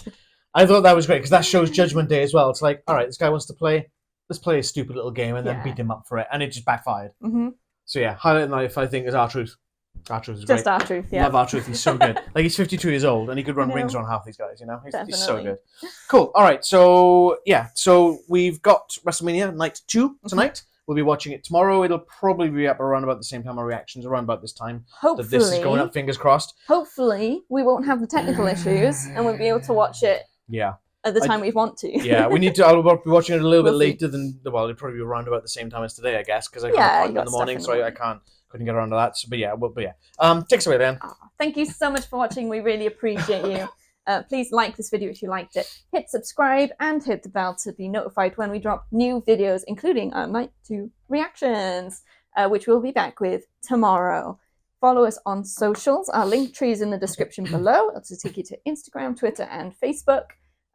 I thought that was great because that shows Judgment Day as well. It's like, all right, this guy wants to play. Let's play a stupid little game and then Yeah. beat him up for it. And it just backfired. Mhm. So yeah, highlight of the night, I think, is R-Truth. R-Truth is great. Just R-Truth, yeah. Love R-Truth. He's so good. Like, he's 52 years old and he could run I know. rings around half these guys, you know? He's so Definitely. good. Cool. All right. So, yeah. So, we've got WrestleMania Night 2 tonight. We'll be watching it tomorrow. It'll probably be up around about the same time our reactions, around about this time. Hopefully, That this is going up, fingers crossed. Hopefully, we won't have the technical issues and we'll be able to watch it Yeah. at the time we want to. Yeah, we need to. I'll be watching it a little bit We'll see. later than. Well, it'll probably be around about the same time as today, I guess, because I got Yeah, an you appointment got in the stuff morning, in the so morning. couldn't get around to that. So, but yeah. Take us away, then. Thank you so much for watching. We really appreciate you. Please like this video if you liked it. Hit subscribe and hit the bell to be notified when we drop new videos, including our Night 2 reactions, which we'll be back with tomorrow. Follow us on socials. Our link tree is in the description below. It'll take you to Instagram, Twitter, and Facebook.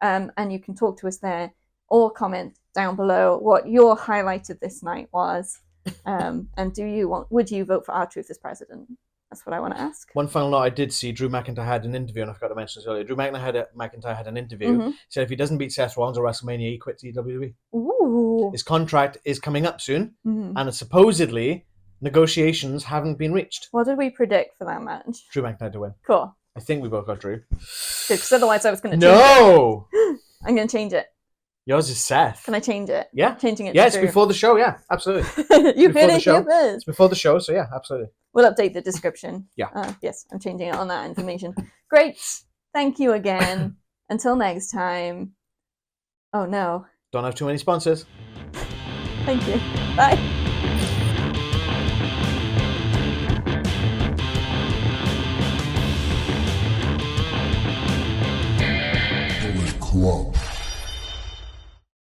And you can talk to us there or comment down below what your highlight of this night was. And would you vote for R-Truth as president? That's what I want to ask. One final note: I did see Drew McIntyre had an interview, and I forgot to mention this earlier. Drew McIntyre had an interview. Mhm. He said if he doesn't beat Seth Rollins at WrestleMania, he quits WWE. Ooh. His contract is coming up soon, Mhm. and supposedly negotiations haven't been reached. What did we predict for that match? Drew McIntyre to win. Cool. I think we both got Drew. Because otherwise I was going to change No, it. I'm going to change it. yours is Seth. Can I change it? Yeah. Changing it Yeah, to it's Drew. before the show. Yeah, absolutely. You before heard the it show. here first. It's before the show, so yeah, absolutely. We'll update the description. Yeah. Yes, I'm changing it on that information. Great. Thank you again. Until next time. Oh no. Don't have too many sponsors. Thank you. Bye.